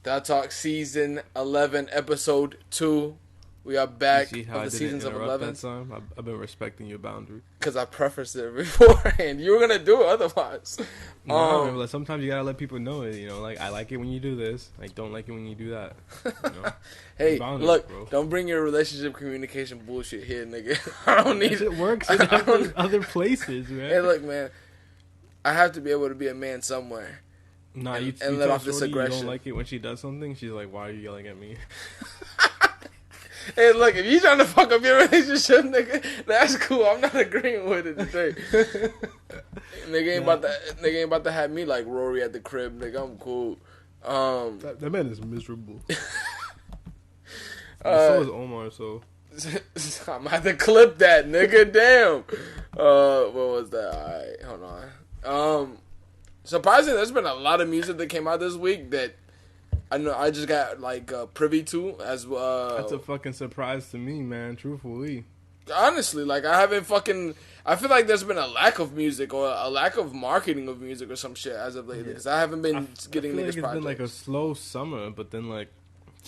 Telatalk season 11, episode 2. We are back You see how of the seasons of 11. That time? I've been respecting your boundary. Because I prefaced it beforehand. You were going to do it otherwise. No, sometimes you gotta let people know it. You know, like I like it when you do this. I don't like it when you do that. You know? Hey, look, bro. Don't bring your relationship communication bullshit here, nigga. I don't need it. Works in other places, man. Hey, look, man. I have to be able to be a man somewhere. Nah, and you let off this Shorty aggression. You don't like it when she does something. She's like, "Why are you yelling at me?" Hey, look, if you trying to fuck up your relationship, nigga, that's cool. I'm not agreeing with it today. Nigga ain't about to have me like Rory at the crib, nigga. I'm cool. That man is miserable. So is Omar. So I'm gonna have to clip that, nigga. Damn. What was that? Alright, hold on. Surprisingly, there's been a lot of music that came out this week that I know I just got like privy to as well. That's a fucking surprise to me, man. Truthfully, honestly, like I feel like there's been a lack of music or a lack of marketing of music or some shit as of lately because I haven't been getting niggas projects. It's been like a slow summer, but then like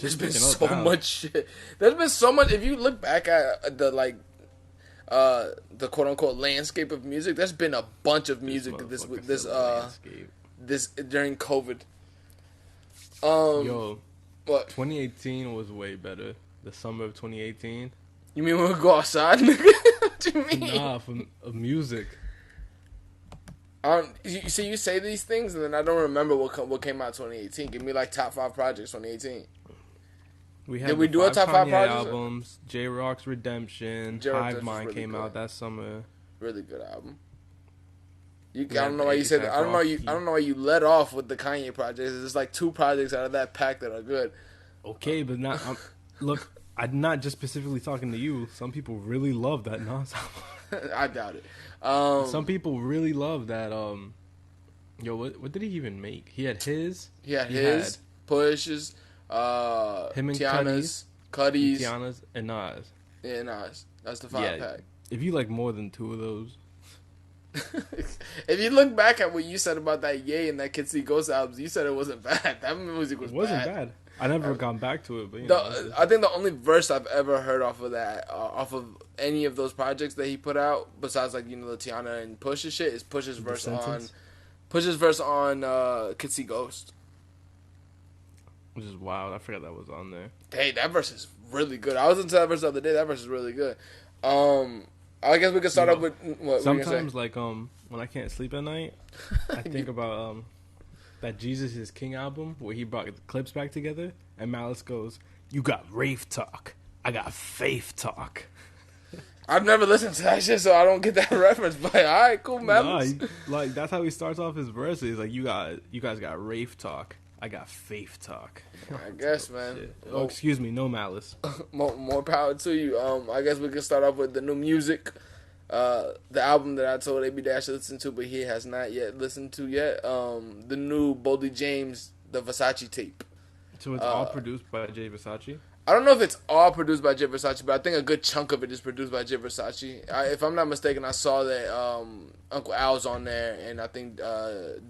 there's been so much shit. There's been so much. If you look back at the quote unquote landscape of music, there's been a bunch of music this during COVID. What? 2018 was way better. The summer of 2018. You mean when we go outside, nigga? What do you mean? Nah, from music. You say these things and then I don't remember what came out 2018. Give me like top 5 projects 2018. Did we do a top 5 projects? Albums. J Rock's Redemption. Hive Mind really came out that summer. Really good album. I don't know why you said that. I don't know why you let off with the Kanye projects. There's like 2 projects out of that pack that are good. Okay, but not. Look, I'm not just specifically talking to you. Some people really love that Nas album. I doubt it. Some people really love that. What did he even make? He had Push's, him and Tiana's, Tiana's, and Nas. Yeah, Nas. That's the 5 pack. If you like more than 2 of those. If you look back at what you said about that Ye and that Kids See Ghosts albums, you said it wasn't bad. That music was bad. It wasn't bad. I never gone back to it, but I think the only verse I've ever heard off of any of those projects that he put out, besides like the Tiana and Push's shit, is Push's verse on Kids See Ghosts. Which is wild. I forgot that was on there. Hey, that verse is really good. I was into that verse the other day. That verse is really good. I guess we could start up with what sometimes, like when I can't sleep at night, I think about that Jesus is King album where he brought the clips back together, and Malice goes, "You got rave talk, I got faith talk." I've never listened to that shit, so I don't get that reference. But all right, cool, Malice. Nah, like that's how he starts off his verses. Like you guys got rave talk, I got faith talk. I guess, man. Shit. Oh, excuse me, no malice. more power to you. I guess we can start off with the new music. The album that I told AB Dash to listen to, but he has not yet listened to yet. The new Boldy James, the Versace tape. So it's all produced by Jay Versace? I don't know if it's all produced by Jay Versace, but I think a good chunk of it is produced by Jay Versace. If I'm not mistaken, I saw that Uncle Al's on there, and I think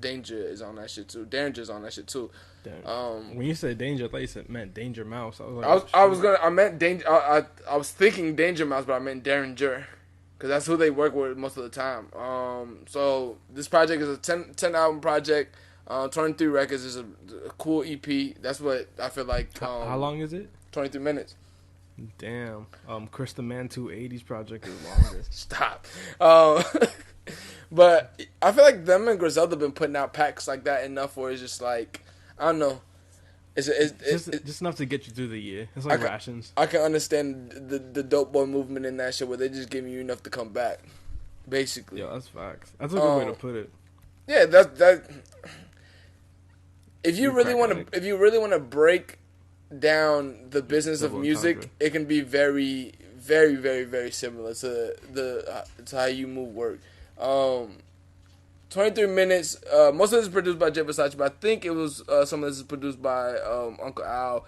Danger is on that shit too. Danger's on that shit too. When you said Danger, I thought you meant Danger Mouse. I was thinking Danger Mouse, but I meant Derringer, because that's who they work with most of the time. So this project is a 10 album project. 23 records is a cool EP. That's what I feel like. How long is it? 23 minutes. Damn. Chris the Man 280's project is longer. Stop. But I feel like them and Griselda been putting out packs like that enough where it's just like, I don't know. It's just enough to get you through the year. It's like rations. I can understand the dope boy movement in that shit where they just giving you enough to come back. Basically. Yeah, that's facts. That's a good way to put it. Yeah, that. If you really want to break down the business of music, it can be very, very, very, very similar to how you move work. 23 minutes. Most of this is produced by Jay Versace, but I think it was some of this is produced by Uncle Al.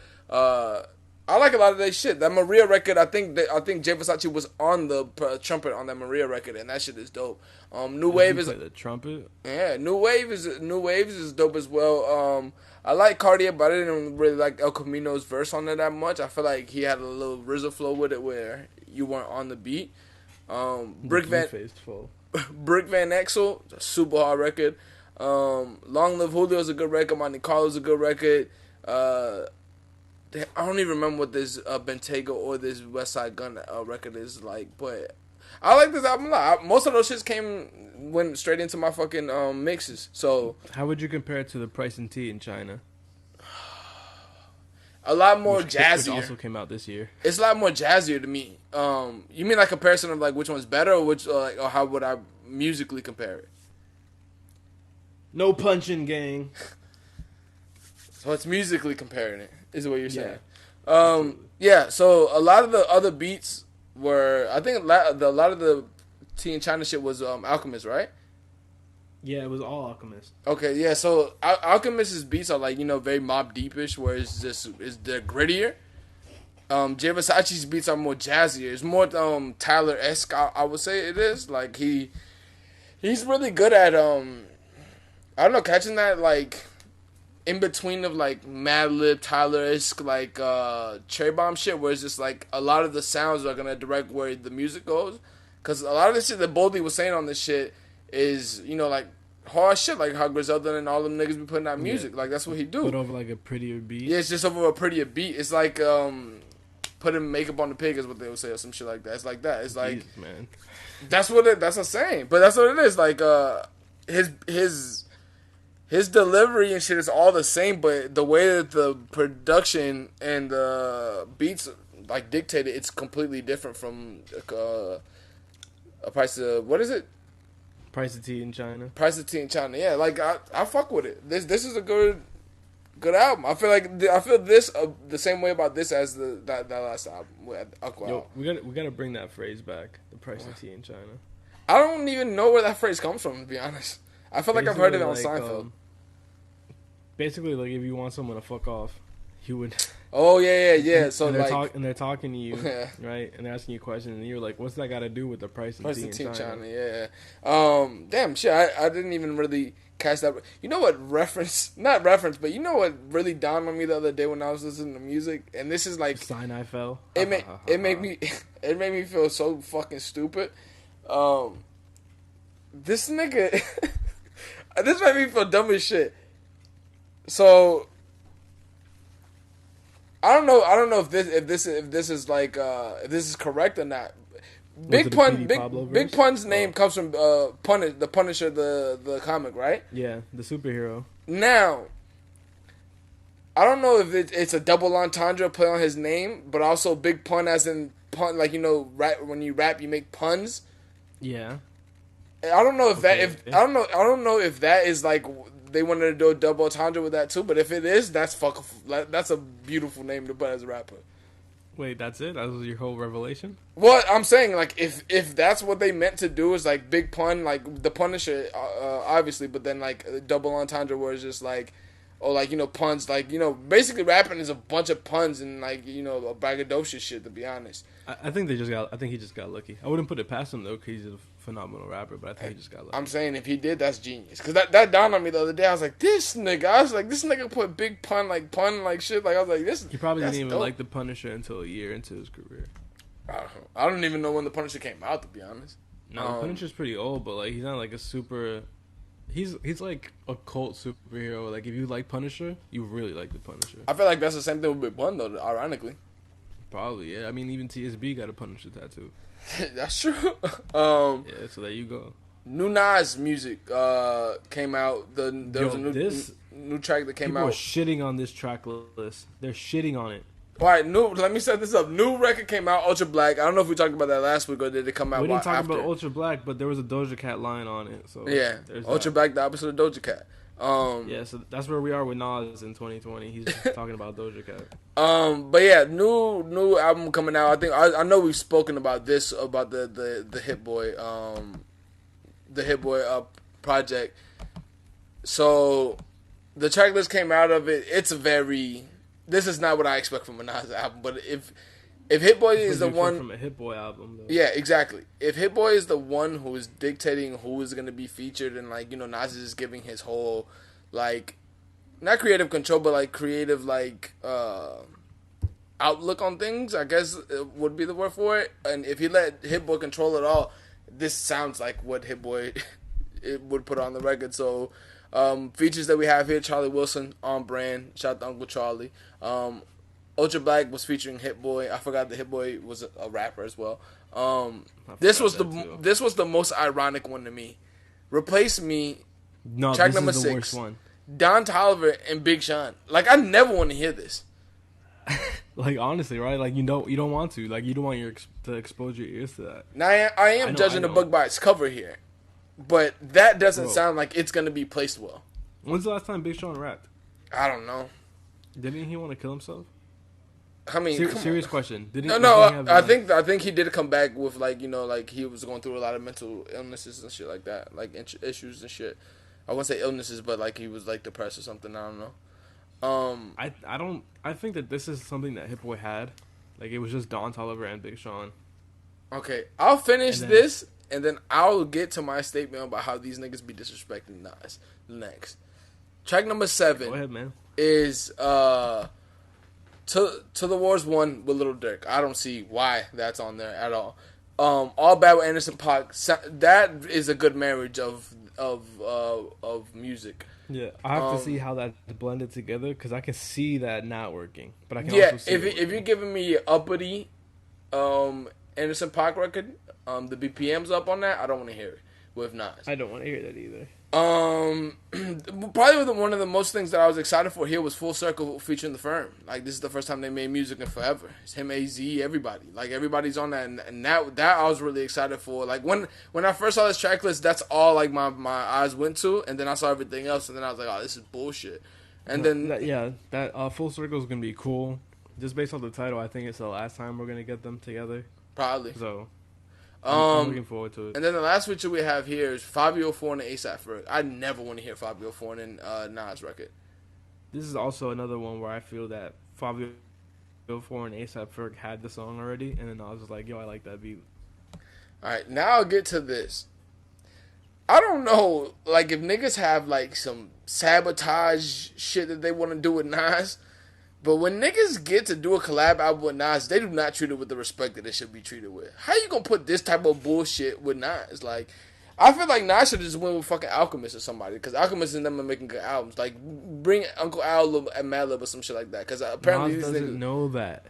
I like a lot of that shit. That Maria record, I think Jay Versace was on the trumpet on that Maria record, and that shit is dope. New Wave is play the trumpet. Yeah, New Wave is dope as well. I like Cartier, but I didn't really like El Camino's verse on it that much. I feel like he had a little RZA flow with it where you weren't on the beat. Brick Van Brick Van Exel, super hard record. Long Live Julio is a good record. Monte Carlo is a good record. I don't even remember what this Bentayga or this West Side Gun record is like, but I like this album a lot. Most of those shits went straight into my fucking mixes. So how would you compare it to the Price and Tea in China? A lot more jazzier. Which also came out this year. It's a lot more jazzier to me. You mean like comparison of like which one's better, or or how would I musically compare it? No punching, gang. So it's musically comparing it, is what you're saying. Yeah. So a lot of the other beats were, I think a lot of the T in China shit was Alchemist, right? Yeah, it was all Alchemist. Okay, yeah. So Alchemist's beats are like, very Mobb Deepish, where they're grittier. Jay Versace's beats are more jazzier. It's more Tyler-esque, I would say it is. Like he's really good at I don't know, catching that like in between of like Madlib, Tyler-esque, like Cherry Bomb shit, where it's just like a lot of the sounds are gonna direct where the music goes. Cause a lot of the shit that Boldy was saying on this shit is, like hard shit, like how Griselda and all them niggas be putting out music. Like that's what he do. Put over like a prettier beat. Yeah, it's just over a prettier beat. It's like putting makeup on the pig is what they would say, or some shit like that. It's like that. It's like, Jesus, man. That's a saying, but that's what it is. Like his delivery and shit is all the same, but the way that the production and the beats like dictate it, it's completely different from a Price of, what is it? Price of Tea in China. Price of Tea in China. Yeah, like I fuck with it. This is a good album. I feel this the same way about this as that last album with Aqua. Yo, we gotta bring that phrase back. The Price of Tea in China. I don't even know where that phrase comes from, to be honest. I feel like I've heard it on Seinfeld. Basically, like if you want someone to fuck off, you would. Oh yeah. So and they're talking to you, right? And they're asking you questions, and you're like, "What's that got to do with the price of tea in China?" Yeah. Damn shit. I didn't even really catch that. You know what not reference, but you know what really dawned on me the other day when I was listening to music, and this is like Sinai fell. It made me feel so fucking stupid. This nigga, this made me feel dumb as shit. So I don't know if this is like if this is correct or not. Big Pun's name comes from the Punisher, the comic, right? Yeah, the superhero. Now, I don't know if it's a double entendre play on his name, but also Big Pun as in pun, like rap, when you rap you make puns. Yeah. I don't know if I don't know if that is like they wanted to do a double entendre with that too, but if it is, that's a beautiful name to put as a rapper. Wait, that's it? That was your whole revelation? Well, I'm saying, like, if that's what they meant to do is, like, Big Pun, like, the Punisher, obviously, but then, like, a double entendre where it's just, like, puns, like, basically rapping is a bunch of puns and, like, a braggadocious shit, to be honest. I think he just got lucky. I wouldn't put it past him, though, because he's a phenomenal rapper, but I think he just got lucky. I'm saying if he did, that's genius. Because that dawned on me the other day. I was like, this nigga put Big Pun, like, shit. Like, I was like, this. He probably didn't even like the Punisher until a year into his career. I don't even know when the Punisher came out, to be honest. No, the Punisher's pretty old, but, like, he's not, like, a super... He's like a cult superhero. Like, if you like Punisher, you really like the Punisher. I feel like that's the same thing with Big Pun, though, ironically. Probably, yeah. I mean, even TSB got a Punisher tattoo. That's true. Yeah, so there you go. New Nas music came out. There was a new track that came out. People are shitting on this track list. They're shitting on it. All right, let me set this up. New record came out, Ultra Black. I don't know if we talked about that last week or did it come out after. We didn't talk about Ultra Black, but there was a Doja Cat line on it. So yeah, Ultra Black, the opposite of Doja Cat. Yeah, so that's where we are with Nas in 2020. He's just talking about Doja Cat. But yeah, new album coming out. I think I know we've spoken about this, about the Hit Boy, project. So the track list came out of it. This is not what I expect from a Nas album, but if Hit Boy is the one from a Hit Boy album, though. Yeah, exactly. If Hit Boy is the one who is dictating who is going to be featured, and like Nas is just giving his whole like not creative control, but like creative like outlook on things, I guess would be the word for it. And if he let Hit Boy control it all, this sounds like what Hit Boy it would put on the record. So features that we have here: Charlie Wilson on brand. Shout out to Uncle Charlie. Ultra Black was featuring Hit Boy. I forgot that Hit Boy was a rapper as well. This was the most ironic one to me. Replace Me. No, track this number is the 6. worst one. Don Toliver and Big Sean. Like, I never want to hear this. Like, honestly, right? Like, you don't want to. Like, you don't want to expose your ears to that. Now, I am judging the book by its cover here, but that doesn't sound like it's going to be placed well. When's the last time Big Sean rapped? I don't know. Didn't he want to kill himself? I mean, serious question. I think he did come back with like like he was going through a lot of mental illnesses and shit like that, like issues and shit. I wouldn't say illnesses, but like he was like depressed or something. I don't know. I think that this is something that Hit Boy had. Like, it was just Don Toliver and Big Sean. Okay, I'll finish this and then I'll get to my statement about how these niggas be disrespecting Nas next. Track number 7. Go ahead, man. Is To the Wars 1 with Lil Durk. I don't see why that's on there at all. All Bad with Anderson .Paak. That is a good marriage of music. Yeah, I have to see how that's blended together because I can see that not working. But I can also see if you're giving me uppity Anderson .Paak record, the BPM's up on that, I don't want to hear it with Nas. I don't want to hear that either. Probably one of the most things that I was excited for here was Full Circle featuring The Firm. Like, this is the first time they made music in forever. It's him, AZ, everybody. Like, everybody's on that, and that I was really excited for. Like, when I first saw this track list, that's all like my eyes went to, and then I saw everything else, and then I was like, oh, this is bullshit. And that Full Circle is gonna be cool. Just based on the title, I think it's the last time we're gonna get them together. Probably. So. I'm looking forward to it. And then the last feature we have here is Fabio Foreign and ASAP Ferg. I never want to hear Fabio Foreign and Nas record. This is also another one where I feel that Fabio Foreign and ASAP Ferg had the song already, and then I was just like, yo, I like that beat. Alright, now I'll get to this. I don't know, like, if niggas have, like, some sabotage shit that they want to do with Nas, but when niggas get to do a collab album with Nas, they do not treat it with the respect that it should be treated with. How you gonna put this type of bullshit with Nas? Like, I feel like Nas should just went with fucking Alchemist or somebody, because Alchemist is never making good albums. Like, bring Uncle Al and Madlib or some shit like that, because apparently Nas these doesn't niggas know that.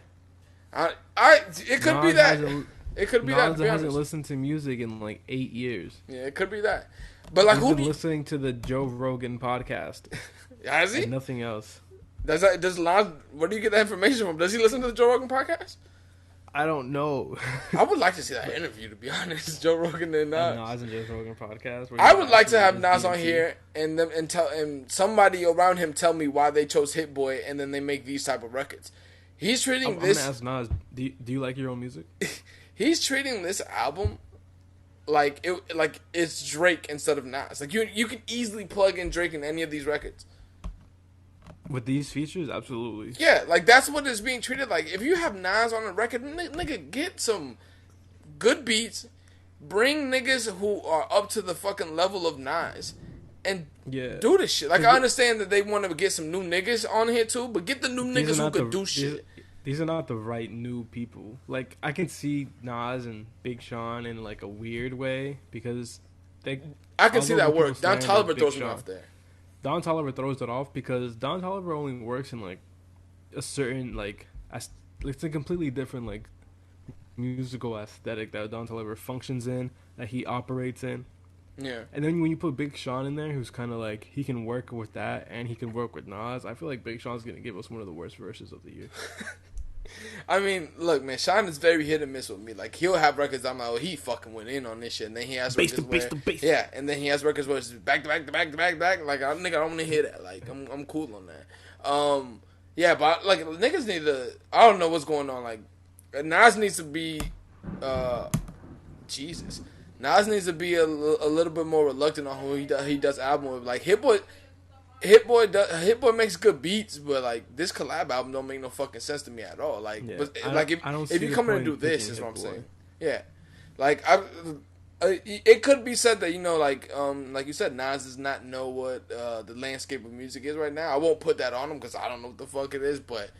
It could be that. It could be that. Nas hasn't listened to music in like 8 years. Yeah, it could be that. But like, He's been listening to the Joe Rogan podcast. Has he? And nothing else. Does Nas? Where do you get that information from? Does he listen to the Joe Rogan podcast? I don't know. I would like to see that interview, to be honest. Joe Rogan and Nas. Nas and Joe Rogan podcast. I would like to have Nas on here and somebody around him tell me why they chose Hit Boy, and then they make these type of records. He's treating this. I'm gonna ask Nas. Do you like your own music? He's treating this album like it's Drake instead of Nas. Like, you can easily plug in Drake in any of these records. With these features, absolutely. Yeah, like, that's what it's being treated like. If you have Nas on a record, nigga, get some good beats. Bring niggas who are up to the fucking level of Nas. And do this shit. Like, I understand that they want to get some new niggas on here too, but get the new niggas who could do shit. These are not the right new people. Like, I can see Nas and Big Sean in, like, a weird way, because I can see that work. Don Toliver throws me off there. Don Toliver throws it off because Don Toliver only works in, like, a certain, like, it's a completely different, like, musical aesthetic that Don Toliver functions in, that he operates in. Yeah. And then when you put Big Sean in there, who's kind of like, he can work with that and he can work with Nas, I feel like Big Sean's going to give us one of the worst verses of the year. I mean, look, man, Sean is very hit and miss with me. Like, he'll have records I'm like, oh, he fucking went in on this shit. And then he has records where... Yeah, and then he has records where it's back to back to back to back to back. Like, nigga, I don't want to hear that. Like, I'm cool on that. Yeah, but, like, niggas need to... I don't know what's going on. Like, Nas needs to be... Jesus. Nas needs to be a little bit more reluctant on who he does album with. Like, Hit Boy makes good beats, but like, this collab album don't make no fucking sense to me at all. Like, yeah, if you come in and do this, is what I'm saying. Yeah, like, It could be said that like you said, Nas does not know what the landscape of music is right now. I won't put that on him because I don't know what the fuck it is. But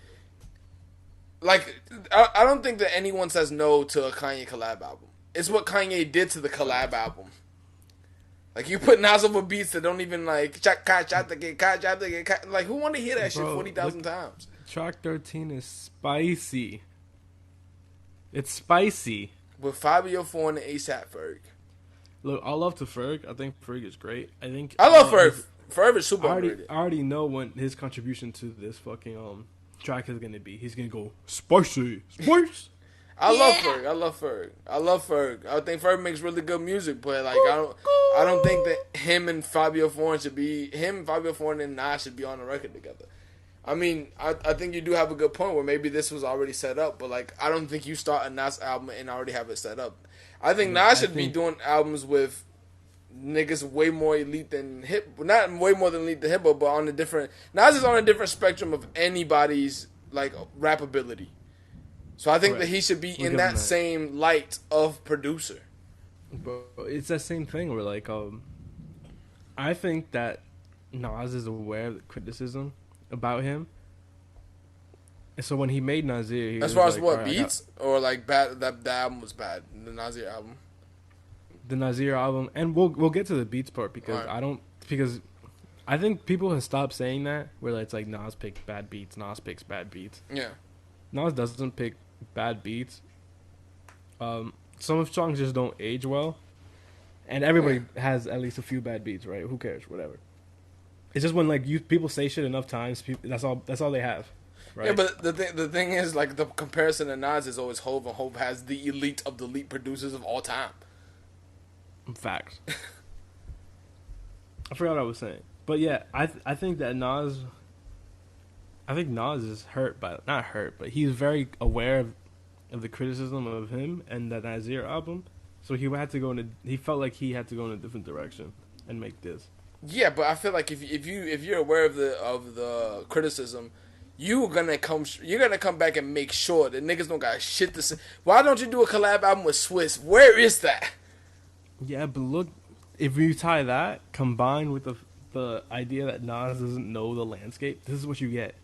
like, I don't think that anyone says no to a Kanye collab album. It's what Kanye did to the collab album. Like, you put Nas over beats that don't even like like, who want to hear that shit 40,000 times? Track 13 is spicy. It's spicy. With Fabio Foreign and ASAP Ferg. Look, I love to Ferg. I think Ferg is great. I love Ferg. Ferg is super underrated. I already know what his contribution to this fucking track is gonna be. He's gonna go spicy, spice. I love Ferg. I think Ferg makes really good music, but like I don't think that him and Fabio Foreign and Nas should be on the record together. I mean, I think you do have a good point where maybe this was already set up, but like I don't think you start a Nas album and already have it set up. I think Nas should be doing albums with niggas way more elite than hip, not way more than elite than hip, but on a different. Nas is on a different spectrum of anybody's like rap ability. So I think that he should be in that same light of producer. But it's that same thing where like I think that Nas is aware of the criticism about him. And so when he made Nasir, as far as what beats or like bad, that album was bad. The Nasir album. The Nasir album, and we'll get to the beats part because I think people have stopped saying that where it's like Nas picks bad beats, Nas picks bad beats. Yeah. Nas doesn't pick bad beats. Some of songs just don't age well, and everybody has at least a few bad beats, right? Who cares? Whatever. It's just when like people say shit enough times, that's all they have. Right? Yeah, but the thing is, like, the comparison to Nas is always Hov, and Hov has the elite of the elite producers of all time. Facts. I forgot what I was saying, but yeah, I think that Nas. I think Nas is not hurt, but he's very aware of the criticism of him and that Nasir album. So he felt like he had to go in a different direction and make this. Yeah, but I feel like if you're aware of the criticism, you're gonna come back and make sure that niggas don't got shit to say. Why don't you do a collab album with Swiss? Where is that? Yeah, but look, if you tie that combined with the idea that Nas doesn't know the landscape, this is what you get.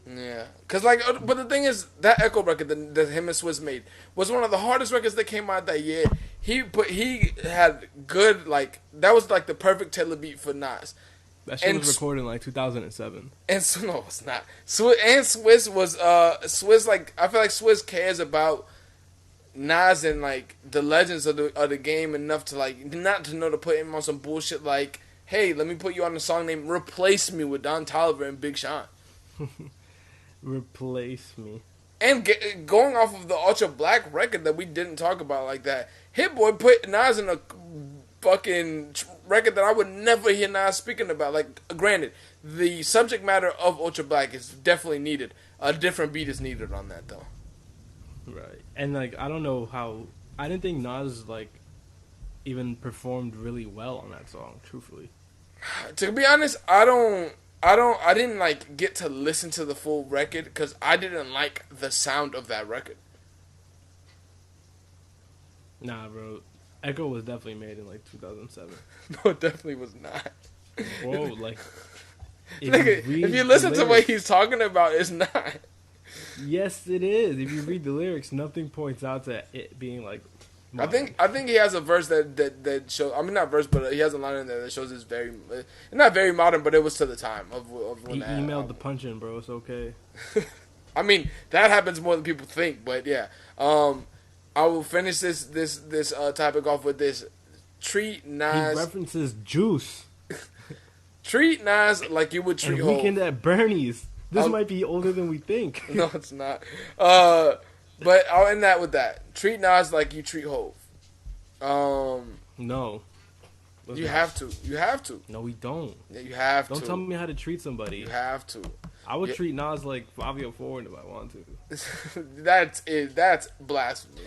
Yeah, cause like, but the thing is, that Echo record that him and Swiss made was one of the hardest records that came out that year. He had good, like, that was like the perfect Taylor beat for Nas. That shit was recorded in like 2007. And so no, it's not. Swiss was Swiss, like, I feel like Swiss cares about Nas and like the legends of the game enough to like not to know to put him on some bullshit like, hey, let me put you on a song named "Replace Me" with Don Toliver and Big Sean. Replace me. And going off of the Ultra Black record that we didn't talk about like that, Hit Boy put Nas in a fucking record that I would never hear Nas speaking about. Like, granted, the subject matter of Ultra Black is definitely needed. A different beat is needed on that, though. Right. And, like, I don't know how... I didn't think Nas, like, even performed really well on that song, truthfully. To be honest, I didn't like get to listen to the full record because I didn't like the sound of that record. Nah, bro. Echo was definitely made in like 2007. No, it definitely was not. Bro, like, if you listen to what he's talking about, it's not. Yes, it is. If you read the lyrics, nothing points out to it being like. Modern. I think he has a verse that shows. I mean, not verse, but he has a line in there that shows it's very, not very modern, but it was to the time of when he emailed the punch in, bro. It's okay. I mean, that happens more than people think, but yeah. I will finish this topic off with this. Treat Nas. He references Juice. Treat Nas like you would treat Hov. Weekend at Bernie's. This might be older than we think. No, it's not. But I'll end that with that. Treat Nas like you treat Hov. No. You have to. You have to. No, we don't. Yeah, you have Don't to. tell me how to treat somebody. You have to. I would treat Nas like Fabio Foreign if I want to. That's it. That's blasphemy.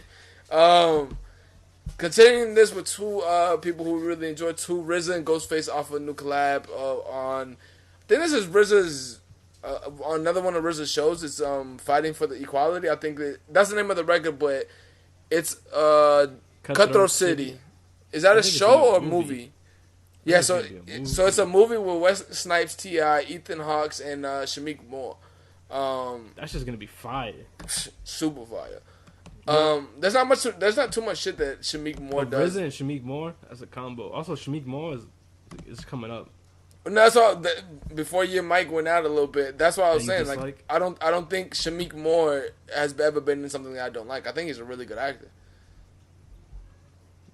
Continuing this with two people who really enjoyed two RZA and Ghostface off a new collab on. I think this is RZA's. Another one of RZA's shows. It's Fighting for the Equality. I think that's the name of the record, but it's Cutthroat City. Is that I a think it's show gonna or a be movie? I Yeah, think so it's gonna be a so it's a movie. movie with Wesley Snipes, T.I., Ethan Hawke, and Shamik Moore. That's just gonna be fire. Super fire. Yo, There's not much. There's not too much shit that Shamik Moore but does. RZA and Shamik Moore as a combo. Also, Shamik Moore is coming up. No, that's all. Before your mic went out a little bit, that's what I was That you saying. Like, dislike? I don't think Shamik Moore has ever been in something that I don't like. I think he's a really good actor.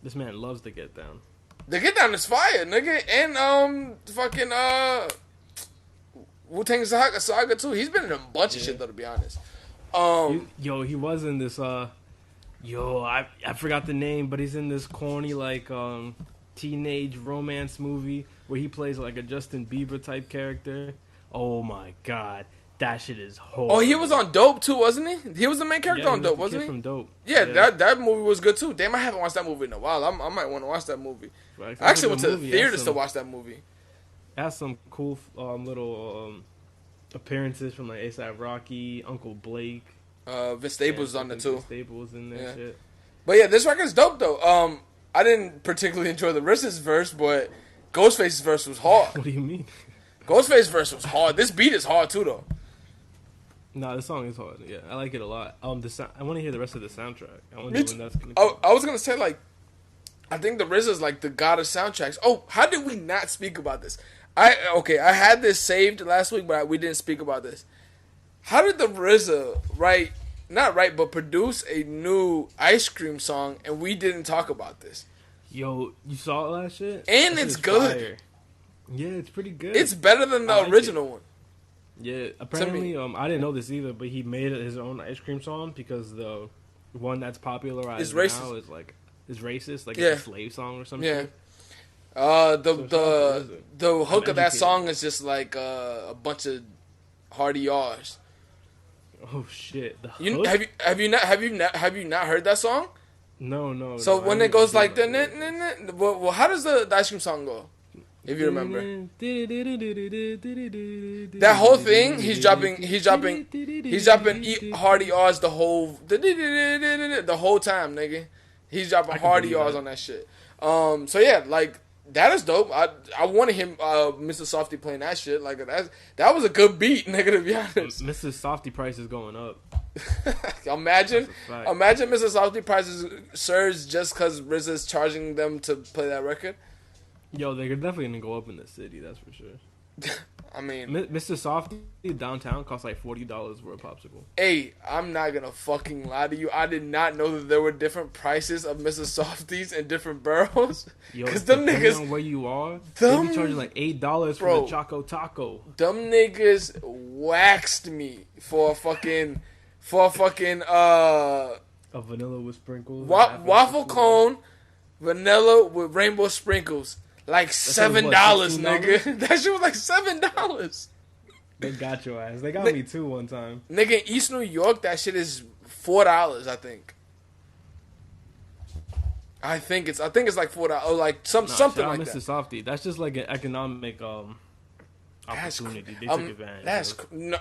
This man loves to get down. The Get Down is fire, nigga, and fucking Wu-Tang Saga too. He's been in a bunch of shit though, to be honest. He was in this. I forgot the name, but he's in this corny like teenage romance movie where he plays like a Justin Bieber type character. Oh my god, that shit is horrible. Oh, he was on Dope too, wasn't he? He was the main character on Dope, wasn't he? From Dope. Yeah, that movie was good too. Damn, I haven't watched that movie in a while. I might want to watch that movie. Right, I actually went to the theaters to watch that movie. It has some cool little appearances from like A$AP Rocky, Uncle Blake. Vince Staples is on there too. Vince Staples in there. Shit. But yeah, this record's dope though. I didn't particularly enjoy the RZA's verse, but Ghostface's verse was hard. What do you mean? Ghostface's verse was hard. This beat is hard too though. Nah, the song is hard. Yeah, I like it a lot. I want to hear the rest of the soundtrack. I wonder when that's gonna come. I was gonna say like, I think the RZA's like the god of soundtracks. Oh, how did we not speak about this? I had this saved last week, but we didn't speak about this. How did the RZA but produce a new Ice Cream song and we didn't talk about this? Yo, you saw that shit? And that it's good. Fire. Yeah, it's pretty good. It's better than the original one. Yeah, apparently, I didn't know this either, but he made his own Ice Cream song because the one that's popularized now is racist, like it's a slave song or something. Yeah. The hook of that song is just like a bunch of hardy R's. Oh shit! Have you not heard that song? No. So when it goes like well, how does the Ice Cream song go? If you remember, that whole thing, he's dropping hardy R's the whole time, nigga. He's dropping hardy R's on that shit. So yeah, like that is dope. I wanted him, Mr. Softy playing that shit. Like that was a good beat, nigga. To be honest, Mr. Softy price is going up. Imagine Mr. Softy prices surge just because RZA's charging them to play that record. Yo, they're definitely gonna go up in the city. That's for sure. I mean, Mr. Softy downtown costs like $40 for a popsicle. Hey, I'm not gonna fucking lie to you. I did not know that there were different prices of Mr. Softies in different boroughs. Because them niggas, on where you are, they be charging like $8 for the Choco Taco. Them niggas waxed me for a fucking a vanilla with sprinkles, waffle cone, vanilla with rainbow sprinkles. Like $7, nigga. That shit was like $7. They got your ass. They got me too one time. Nigga, in East New York, that shit is $4. I think it's like $4. Or like something like that. Mr. Softy. That's just like an economic opportunity. They took advantage.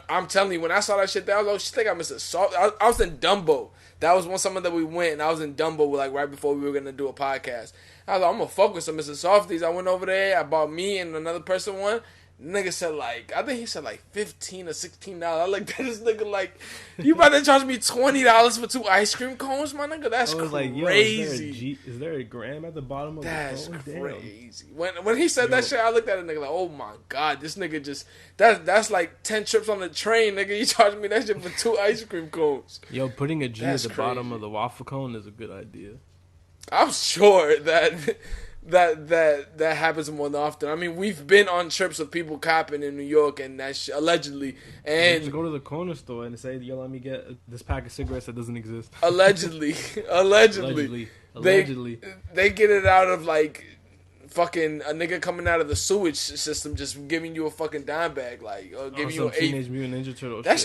I'm telling you, when I saw that shit, I was like, shit, they got Mr. Softy. I was in Dumbo. That was one summer that we went, and I was in Dumbo like right before we were gonna do a podcast. I was like, I'm gonna fuck with some Mr. Softies. I went over there. I bought me and another person one. Nigga said like, I think he said like $15 or $16. I looked at this nigga like, you about to charge me $20 for 2 ice cream cones, my nigga? That's crazy. Like, yo, is there a gram at the bottom of the cone? That's crazy. When he said that shit, I looked at a nigga like, oh my god, this nigga just that's like 10 trips on the train, nigga. You charging me that shit for 2 ice cream cones? Yo, putting a G at the bottom of the waffle cone is a good idea. I'm sure that happens more than often. I mean, we've been on trips with people copping in New York and that allegedly. And just go to the corner store and say, "Yo, let me get this pack of cigarettes that doesn't exist." Allegedly, they get it out of like fucking a nigga coming out of the sewage system, just giving you a fucking dime bag, like or giving you an Teenage Mutant Ninja Turtle. That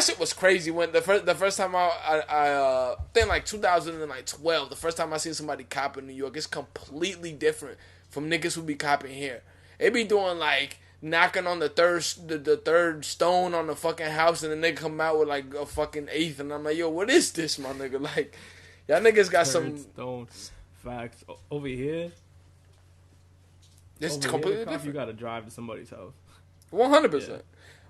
shit was crazy. When the first time I think like 2012, the first time I seen somebody cop in New York, it's completely different from niggas who be copping here. They be doing like knocking on the third stone on the fucking house, and the nigga come out with like a fucking eighth, and I'm like, yo, what is this, my nigga? Like, y'all niggas got some stone. Facts. Over here, It's over completely here, different. You gotta drive to somebody's house. 100%.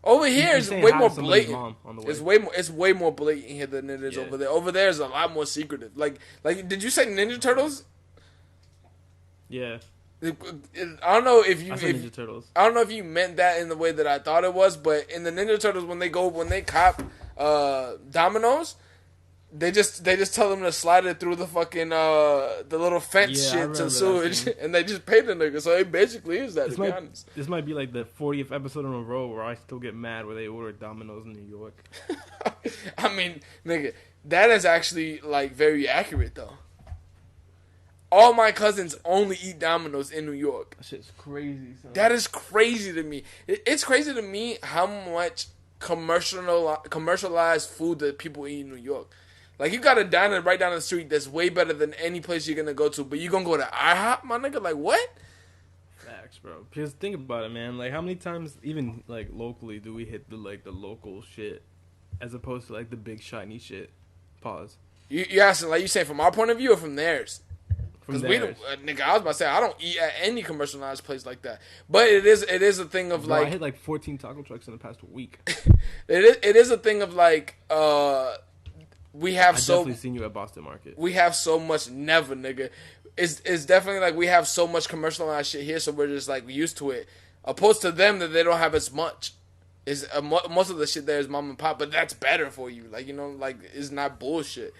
Over here is saying way hi more to somebody's blatant. mom on the way. It's way more blatant here than it is over there. Over there is a lot more secretive. Like, did you say Ninja Turtles? Yeah. I don't know if you. I said Ninja Turtles. I don't know if you meant that in the way that I thought it was, but in the Ninja Turtles, when they cop Domino's, they just tell them to slide it through the fucking the little fence shit to sewage, and they just pay the nigga. So it basically is that. To be honest, this might be like the 40th episode in a row where I still get mad where they order Domino's in New York. I mean, nigga, that is actually like very accurate though. All my cousins only eat Domino's in New York. That shit's crazy, son. That is crazy to me. It's crazy to me how much commercialized food that people eat in New York. Like, you got a diner right down the street that's way better than any place you're gonna go to, but you gonna go to IHOP, my nigga? Like, what? Facts, bro. Because think about it, man. Like, how many times, even like locally, do we hit the local shit as opposed to like the big shiny shit? Pause. You asking, like, you saying from our point of view or from theirs? Because nigga, I was about to say I don't eat at any commercialized place like that. But it is a thing of like I hit like 14 taco trucks in the past week. it is a thing of like we have I've so definitely seen you at Boston Market. We have so much never, nigga. It's definitely like we have so much commercialized shit here, so we're just like used to it. Opposed to them that they don't have as much. Is most of the shit there is mom and pop, but that's better for you. Like, you know, like it's not bullshit.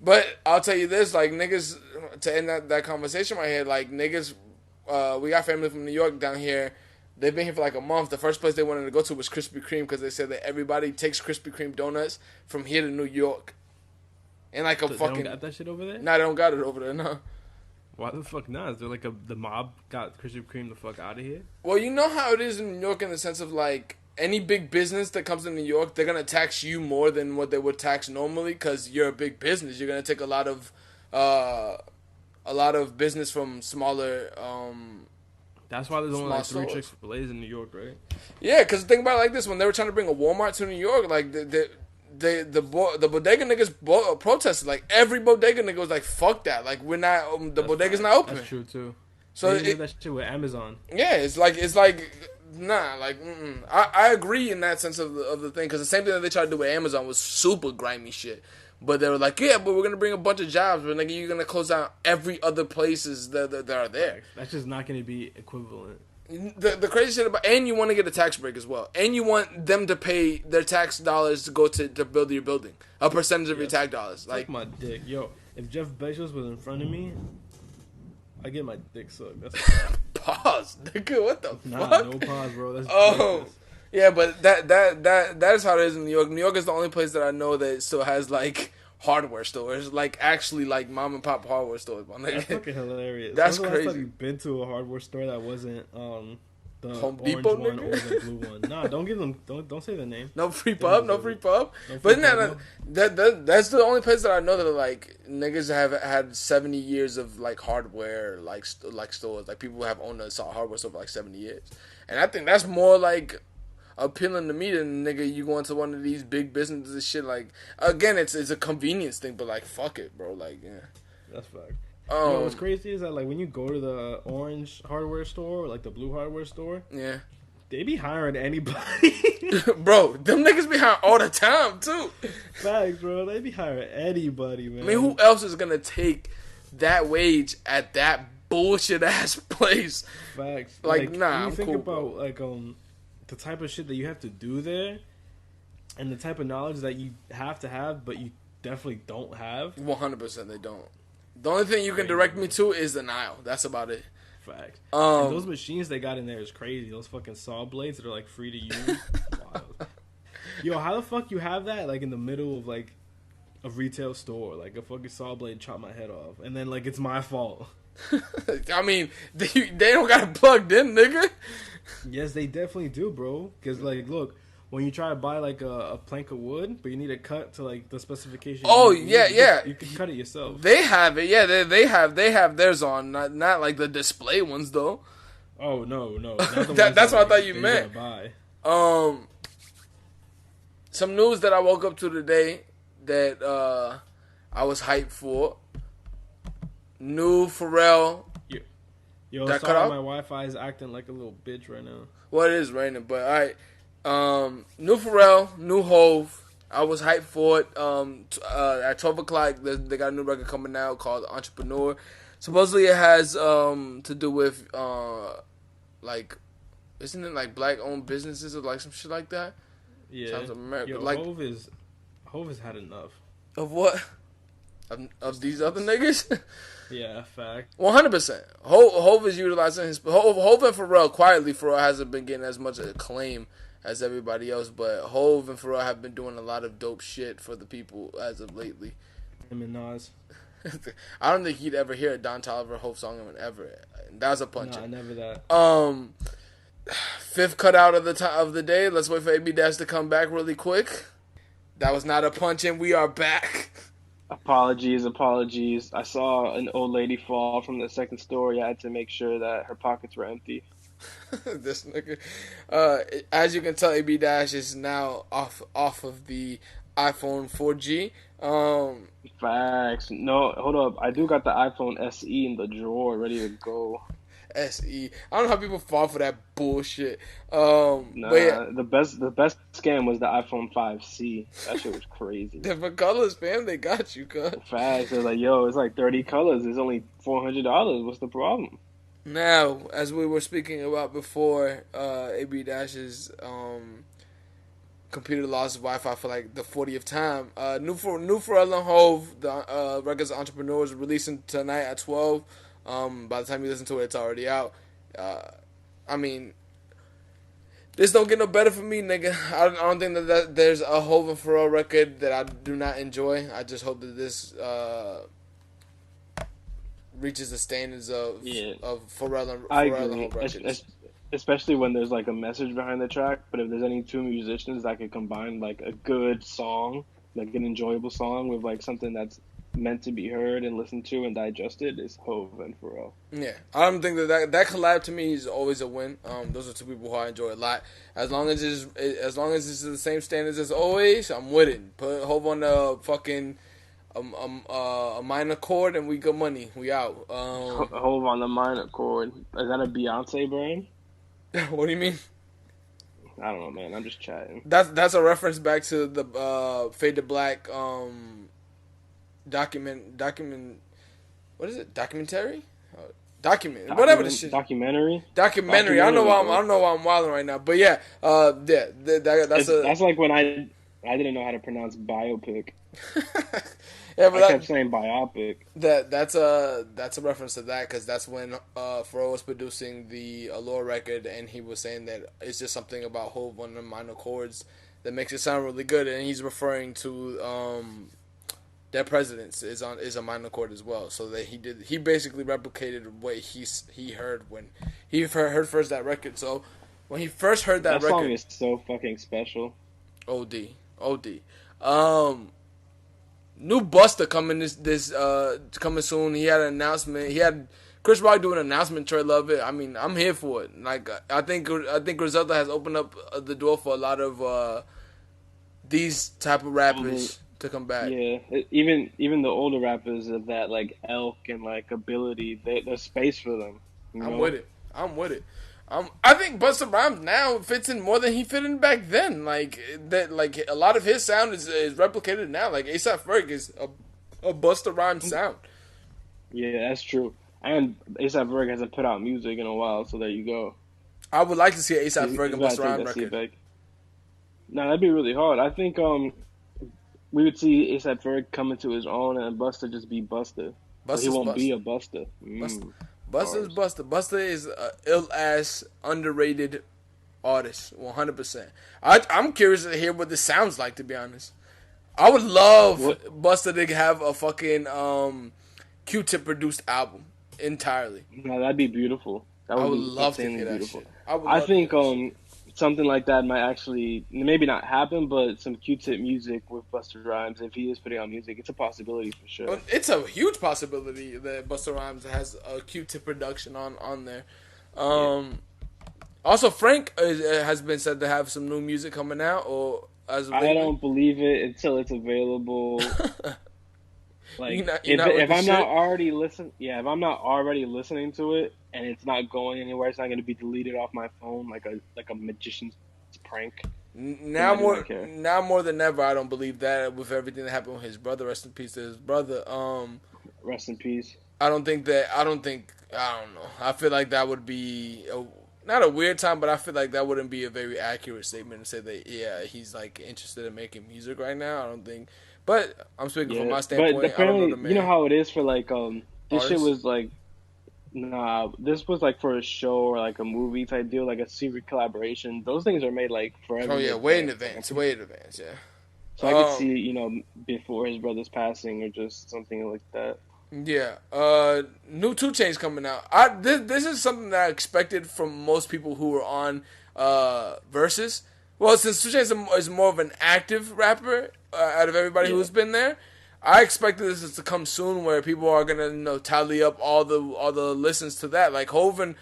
But I'll tell you this, like, niggas, to end that conversation right here, like, niggas, we got family from New York down here. They've been here for like a month. The first place they wanted to go to was Krispy Kreme because they said that everybody takes Krispy Kreme donuts from here to New York. And like They don't got that shit over there? Nah, they don't got it over there, no. Why the fuck not? Is there like the mob got Krispy Kreme the fuck out of here? Well, you know how it is in New York in the sense of like, any big business that comes to New York, they're gonna tax you more than what they would tax normally because you're a big business. You're gonna take a lot of business from smaller. That's why there's only like 3 Chick-fil-A's in New York, right? Yeah, because think about it like this: when they were trying to bring a Walmart to New York, like the bodega niggas protested. Like every bodega nigga was like, "Fuck that! Like we're not the bodega's not open." That's true too. So they did that shit with Amazon. Yeah, it's like. Nah, like, I agree in that sense of the thing, because the same thing that they tried to do with Amazon was super grimy shit. But they were like, yeah, but we're going to bring a bunch of jobs, but nigga, you're going to close down every other places that are there. That's just not going to be equivalent. The crazy shit about, and you want to get a tax break as well. And you want them to pay their tax dollars to go to build your building. A percentage of your tax dollars. Like my dick. Yo, if Jeff Bezos was in front of me, I get my dick sucked. That's pause, nigga. What the fuck? No pause, bro. That's yeah, but that is how it is in New York. New York is the only place that I know that still has like hardware stores, like actually like mom and pop hardware stores. That's fucking hilarious. That's crazy. crazy. Last time you've been to a hardware store that wasn't the Home orange Depot, one nigga? or the blue one? Nah, don't give them. Don't say the name. No free pub. No But pub, that's the only place that I know that like niggas have had 70 years of like hardware like stores. Like people have owned a hardware store for like 70 years, and I think that's more like appealing to me than nigga you going to one of these big businesses and shit. Like again, it's a convenience thing, but like fuck it, bro. Like yeah, that's fact. You know what's crazy is that like when you go to the orange hardware store or like the blue hardware store, yeah, they be hiring anybody. Bro, them niggas be hiring all the time too. Facts, bro. They be hiring anybody, man. I mean, who else is gonna take that wage at that bullshit ass place? Facts. Like nah, when you I'm think cool, about bro. like the type of shit that you have to do there, and the type of knowledge that you have to have, but you definitely don't have. 100% they don't. The only thing you can direct me to is the Nile. That's about it. Facts. And those machines they got in there is crazy. Those fucking saw blades that are like free to use. Wild. Yo, how the fuck you have that like in the middle of like a retail store? Like a fucking saw blade chop my head off, and then like it's my fault. I mean, they don't got it plugged in, nigga. Yes, they definitely do, bro. Because like, look. When you try to buy like a plank of wood, but you need a cut to like the specification. Oh you can cut it yourself. They have it, yeah. They have theirs on, not like the display ones though. Oh no, that's what I thought you meant. Buy. Some news that I woke up to today that I was hyped for. New Pharrell. Yo, That cut sorry, out? my Wi-Fi is acting like a little bitch right now. Well, it is raining, but all right. New Pharrell, new Hove. I was hyped for it. At 12 o'clock, they got a new record coming out called Entrepreneur. Supposedly, it has to do with like, isn't it like black-owned businesses or like some shit like that? Yeah. Sounds American. Yo, Like Hove has had enough. of what? Of these other niggas? Yeah, fact. 100%. Hove is utilizing his Hove and Pharrell quietly. Pharrell hasn't been getting as much acclaim as everybody else, but Hove and Pharrell have been doing a lot of dope shit for the people as of lately. Him and Nas. I don't think you'd ever hear a Don Toliver Hove song ever. That was a punch. Nah, never that. Fifth cutout of the day. Let's wait for AB Dash to come back really quick. That was not a punch, and we are back. Apologies. I saw an old lady fall from the second story. I had to make sure that her pockets were empty. This nigga. As you can tell, AB Dash is now off of the iPhone 4G. Facts. No, hold up. I do got the iPhone SE in the drawer, ready to go. SE. I don't know how people fall for that bullshit. Nah, But yeah, the best scam was the iPhone 5C. That shit was crazy. different colors, fam. They got you, cuz. Facts. They're like, yo, it's like 30 colors. It's only $400. What's the problem? Now, as we were speaking about before, AB Dash's computer lost Wi-Fi for like the 40th time. New Pharrell and Hove, the record's Entrepreneurs, releasing tonight at 12. By the time you listen to it, it's already out. I mean, this don't get no better for me, nigga. I don't think that there's a Hove and Pharrell record that I do not enjoy. I just hope that this reaches the standards of Pharrell and Hove records. Especially when there's like a message behind the track. But if there's any two musicians that could combine like a good song, like an enjoyable song with like something that's meant to be heard and listened to and digested, is Hove and Pharrell. Yeah, I don't think that collab to me is always a win. Those are two people who I enjoy a lot. As long as it's the same standards as always, I'm with it. Put Hove on the fucking a minor chord and we got money. We out. Hove on the minor chord. Is that a Beyonce brand? What do you mean? I don't know, man. I'm just chatting. That's a reference back to the Fade to Black document. What is it? Documentary. Whatever the shit. Documentary. I don't know why I'm wilding right now, but yeah, that's like when I didn't know how to pronounce biopic. Yeah, but I kept saying biopic. That's a reference to that because that's when Pharrell was producing the Allure record, and he was saying that it's just something about Hove on the minor chords that makes it sound really good, and he's referring to Dead Presidents is a minor chord as well. So that he basically replicated what he heard when he heard first that record. So when he first heard that record, song is so fucking special. OD. New Busta coming coming soon. He had an announcement. He had Chris Rock do an announcement trailer of it. I mean, I'm here for it. Like I think Griselda has opened up the door for a lot of these type of rappers to come back. Yeah, even the older rappers of that like elk and like ability, there's space for them. I'm with it. I think Busta Rhymes now fits in more than he fit in back then. Like that, like a lot of his sound is replicated now. Like A$AP Ferg is a Busta Rhymes sound. Yeah, that's true. And A$AP Ferg hasn't put out music in a while, so there you go. I would like to see A$AP Ferg and Busta Rhymes record. No, that'd be really hard. I think we would see A$AP Ferg come into his own and Busta just be Busta. He won't be a Busta. Busta is Busta. Busta is an ill-ass, underrated artist, 100%. I'm curious to hear what this sounds like, to be honest. I would love Busta to have a fucking Q-Tip produced album entirely. No, that'd be beautiful. I would love to hear that shit. I think something like that might actually maybe not happen, but some Q-Tip music with Busta Rhymes, if he is putting out music, it's a possibility for sure. It's a huge possibility that Busta Rhymes has a Q-Tip production on there. Also, Frank has been said to have some new music coming out, or as of lately. I don't believe it until it's available. Like you're not with if the I'm not shit. already if I'm not already listening to it and it's not going anywhere, it's not going to be deleted off my phone like a magician's prank. Then Now I do not more care. now more than ever, I don't believe that with everything that happened with his brother. Rest in peace to his brother. Rest in peace. I don't think that. I don't know. I feel like that would be not a weird time, but I feel like that wouldn't be a very accurate statement to say that. Yeah, he's like interested in making music right now. I don't think. But I'm speaking from Yeah, my but standpoint. I don't know the apparently, you know man. how it is for like this shit Artist. was like nah, this was like for a show or like a movie type deal, like a secret collaboration. Those things are made like forever Oh in yeah, way in advance. advance. Way in advance. Yeah. So I could see before his brother's passing or just something like that. Yeah. New 2 Chainz coming out. This is something that I expected from most people who were on Versus. Well, since 2 Chainz is more of an active rapper out of everybody Yeah, who's been there, I expected this to come soon, where people are gonna tally up all the listens to that. Like I'm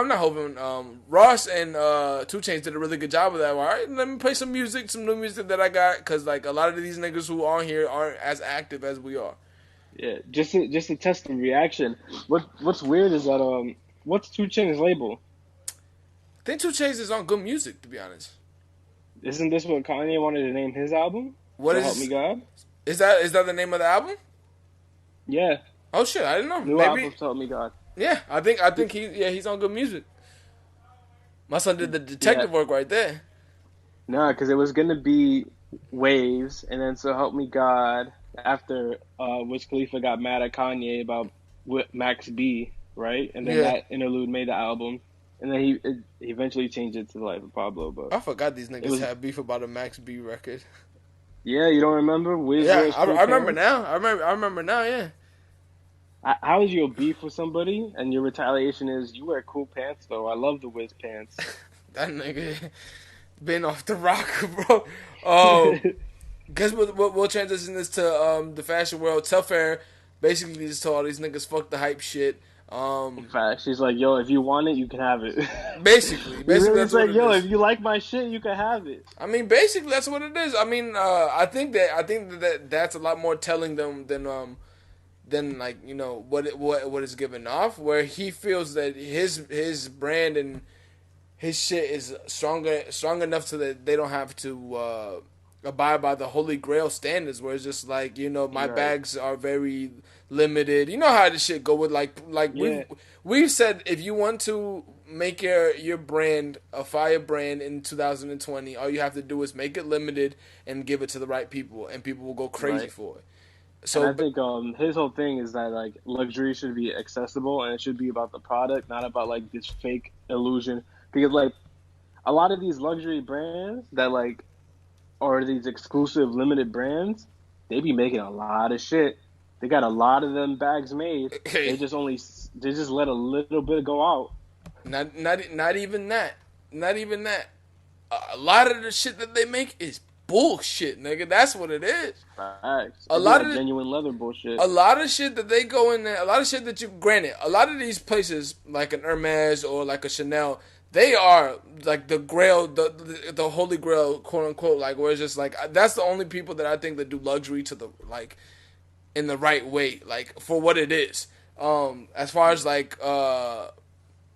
not Hov and Ross and 2 Chainz did a really good job of that. All right, let me play some music, some new music that I got, because like a lot of these niggas who are on here aren't as active as we are. yeah. Just to test the reaction. What's weird is that what's 2 Chain's label? I think 2 Chainz is on good music, to be honest. Isn't this what Kanye wanted to name his album? What So help me is God. is that the name of the album? Yeah, Oh shit, I didn't know. new Maybe album. So help me God. yeah. I think he's on good music. My son did the Yeah, detective work right there. no, because it was gonna be Waves, and then So Help Me God after Wiz Khalifa got mad at Kanye about Max B, right? And then Yeah, that interlude made the album, and then he eventually changed it to The Life of Pablo. But I forgot these it niggas was had beef about a Max B record. yeah, you don't remember Wiz Yeah, wears I, cool I remember pants? now. I remember now. Yeah, How is your beef with somebody and your retaliation is you wear cool pants though? I love the Wiz pants. that nigga been off the rock, bro. Um, guess we'll transition this to the fashion world. Telfar basically just told all these niggas fuck the hype shit. In fact, she's like, "Yo, if you want it, you can have it." Basically, He really that's is like, what it "Yo, if is. you like my shit, you can have it." I mean, basically, that's what it is. I mean, I think that that's a lot more telling them than like what is given off. Where he feels that his brand and his shit is strong enough so that they don't have to abide by the Holy Grail standards. Where it's just like my Right. bags are very limited. You know how this shit go with like Yeah. we've said, if you want to make your brand a fire brand in 2020, all you have to do is make it limited and give it to the right people, and people will go crazy Right. for it. And So I think his whole thing is that like luxury should be accessible and it should be about the product, not about like this fake illusion. Because like a lot of these luxury brands that like or these exclusive limited brands, they be making a lot of shit. They got a lot of them bags made. They hey, just let a little bit go out. not even that, not even that. A lot of the shit that they make is bullshit, nigga. That's what it is. Facts. A It be lot of that the, genuine leather bullshit. a lot of shit that they go in there, a lot of shit that granted, a lot of these places like an Hermes or like a Chanel, they are like the grail, the holy grail, quote unquote, like where it's just like that's the only people that I think that do luxury to the like in the right way, like for what it is. As far as like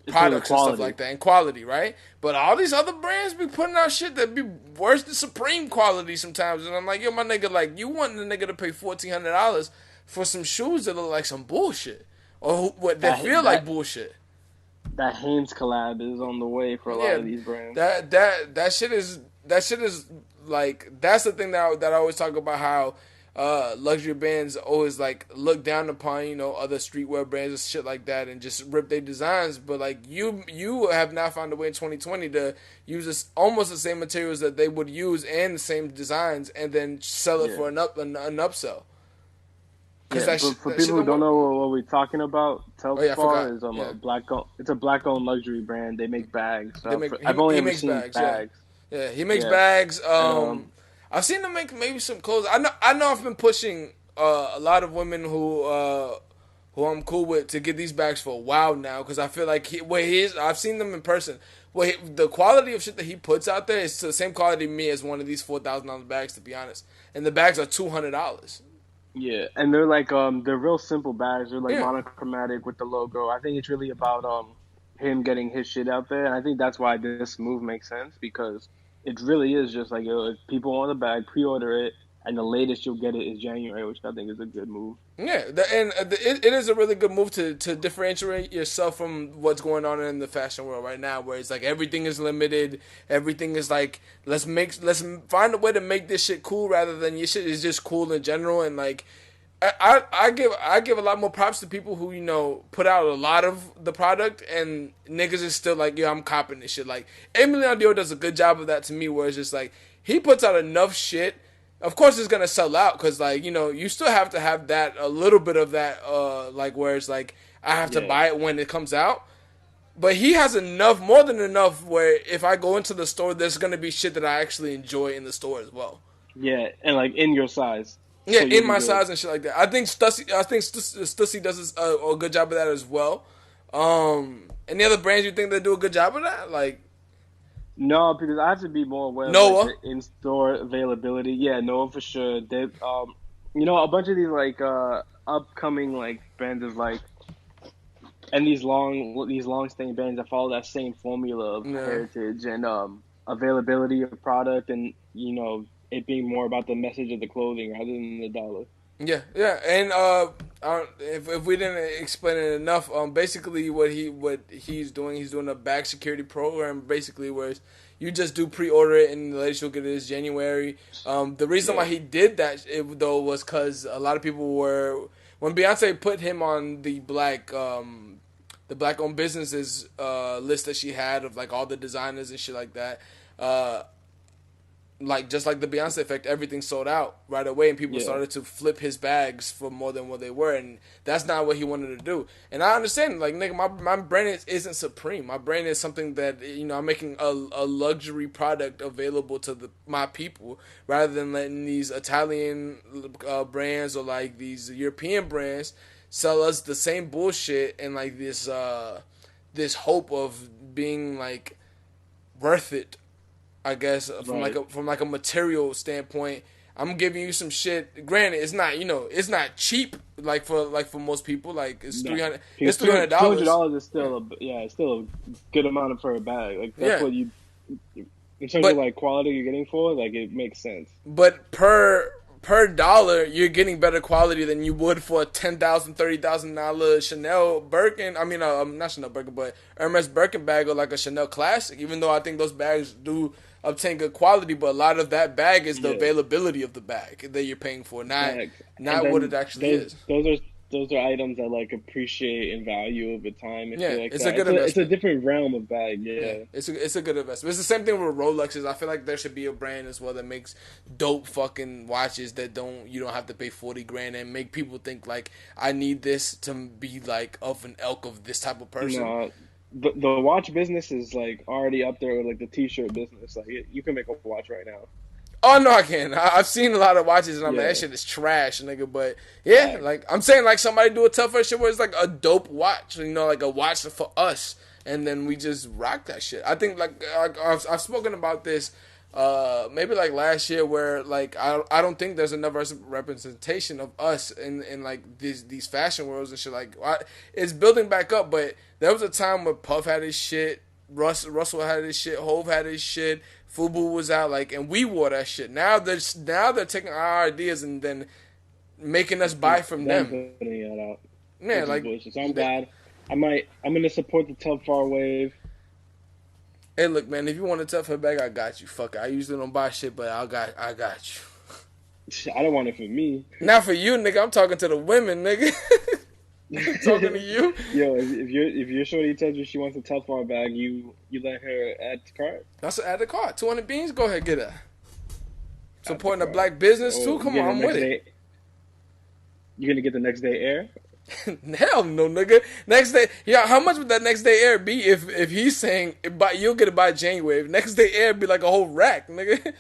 In terms of products and stuff quality. like that and quality, right? But all these other brands be putting out shit that be worse than Supreme quality sometimes, and I'm like, yo, my nigga, like you want the nigga to pay $1,400 for some shoes that look like some bullshit or what that That feel like that bullshit. that Hanes collab is on the way for a lot Yeah, of these brands. that shit is like that's the thing that I always talk about, how luxury brands always like look down upon other streetwear brands and shit like that and just rip their designs. But like you have now found a way in 2020 to use almost the same materials that they would use and the same designs, and then sell it Yeah. for an upsell. Because Yeah, but for that shit people who don't don't work. know what we're talking about, Oh yeah, I forgot. Telfar is Yeah, it's a black owned luxury brand. They make bags. they make I've only he ever makes seen bags. Yeah. bags. Yeah, he makes Yeah, bags. and I've seen him make maybe some clothes. I know I've been pushing a lot of women who I'm cool with to get these bags for a while now, because I feel like I've seen them in person. The quality of shit that he puts out there is the same quality to me as one of these $4,000 bags, to be honest. And the bags are $200. Yeah, and they're like they're real simple bags. They're like Yeah. monochromatic with the logo. I think it's really about him getting his shit out there, and I think that's why this move makes sense because it really is just like yo, if people want the bag, pre-order it, and the latest you'll get it is January, which I think is a good move. Yeah, it is a really good move to differentiate yourself from what's going on in the fashion world right now, where it's like everything is limited, everything is like let's find a way to make this shit cool rather than your shit is just cool in general, and like I give a lot more props to people who put out a lot of the product and niggas is still like, yo, I'm copping this shit. Like Emilion Dior does a good job of that to me, where it's just like he puts out enough shit. Of course, it's gonna sell out because, like, you still have to have that a little bit of that, like, where it's like I have to Yeah. buy it when it comes out. But he has enough, more than enough, where if I go into the store, there's gonna be shit that I actually enjoy in the store as well. Yeah, and like in your size, Yeah, so you'll in be my good. size and shit like that. I think Stussy does a good job of that as well. Any other brands you think that do a good job of that? Like No, because I have to be more aware of like Noah. the in-store availability. Yeah, Noah for sure. A bunch of these like upcoming like brands is like, and these long staying brands that follow that same formula of Yeah. heritage and availability of product, and it being more about the message of the clothing rather than the dollar. Yeah, yeah, and if we didn't explain it enough, basically what he's doing, he's doing a bag security program, basically where you just do pre-order it and the latest you'll get it is January. The reason why Yeah, he did that though was because a lot of people were when Beyonce put him on the black owned businesses list that she had of like all the designers and shit like that. Uh, like just like the Beyonce effect, everything sold out right away, and people yeah, started to flip his bags for more than what they were, and that's not what he wanted to do. And I understand, like nigga, my brand isn't supreme. My brand is something that I'm making a luxury product available to my people, rather than letting these Italian brands or like these European brands sell us the same bullshit and like this hope of being like worth it, I guess, right. from like a material standpoint. I'm giving you some shit. Granted, it's not it's not cheap for most people. Like it's No, 300 it's because three hundred two hundred dollars. dollars is still it's still a good amount for a bag. Like that's Yeah, what you in terms of but like quality you're getting for, like it makes sense. per dollar, you're getting better quality than you would for a $10,000, $30,000 Chanel Birkin. I mean, not Chanel Birkin, but Hermes Birkin bag or like a Chanel Classic. Even though I think those bags do obtain good quality, but a lot of that bag is the Yeah, availability of the bag that you're paying for, not facts. And not what it then actually those is. those are those are items that like appreciate in value over time and Yeah, shit like it's a that. good It's a investment. different realm of bag. Yeah, Yeah, it's a good investment. It's the same thing with Rolexes. I feel like there should be a brand as well that makes dope fucking watches that you don't have to pay 40 grand and make people think like I need this to be like of an elk of this type of person. no. The watch business is like already up there with like the t-shirt business. Like you can make a watch right now. Oh no, I can't. I've seen a lot of watches and I'm like that Yeah, shit is trash, nigga. But yeah, facts. like I'm saying, like somebody do a Telfar shit where it's like a dope watch, like a watch for us, and then we just rock that shit. I think like I've spoken about this. Maybe like last year, where like I don't think there's enough representation of us in like these fashion worlds and shit. Like it's building back up, but there was a time where Puff had his shit, Russell had his shit, Hove had his shit, Fubu was out, like, and we wore that shit. Now they're taking our ideas and then making us buy from Then them. putting it out, Man, which is like, bullshit. So I'm they, glad. I'm gonna support the Telfar wave. hey, look, man, if you want to tough her back, I got you. Fuck it. I usually don't buy shit, but I got you. I don't want it for me. Not for you, nigga. I'm talking to the women, nigga. I'm talking to you. Yo, if your shorty tells you she wants a Telfar bag, you let her add to cart. That's add the card. 200 beans. Go ahead, get her. Add to Supporting a cart. black business Oh, too. Come on, I'm with it. You're gonna get the next day air. Hell no, nigga. Next day, yeah. How much would that next day air be if he's saying you'll get it by January? If next day air be like a whole rack, nigga.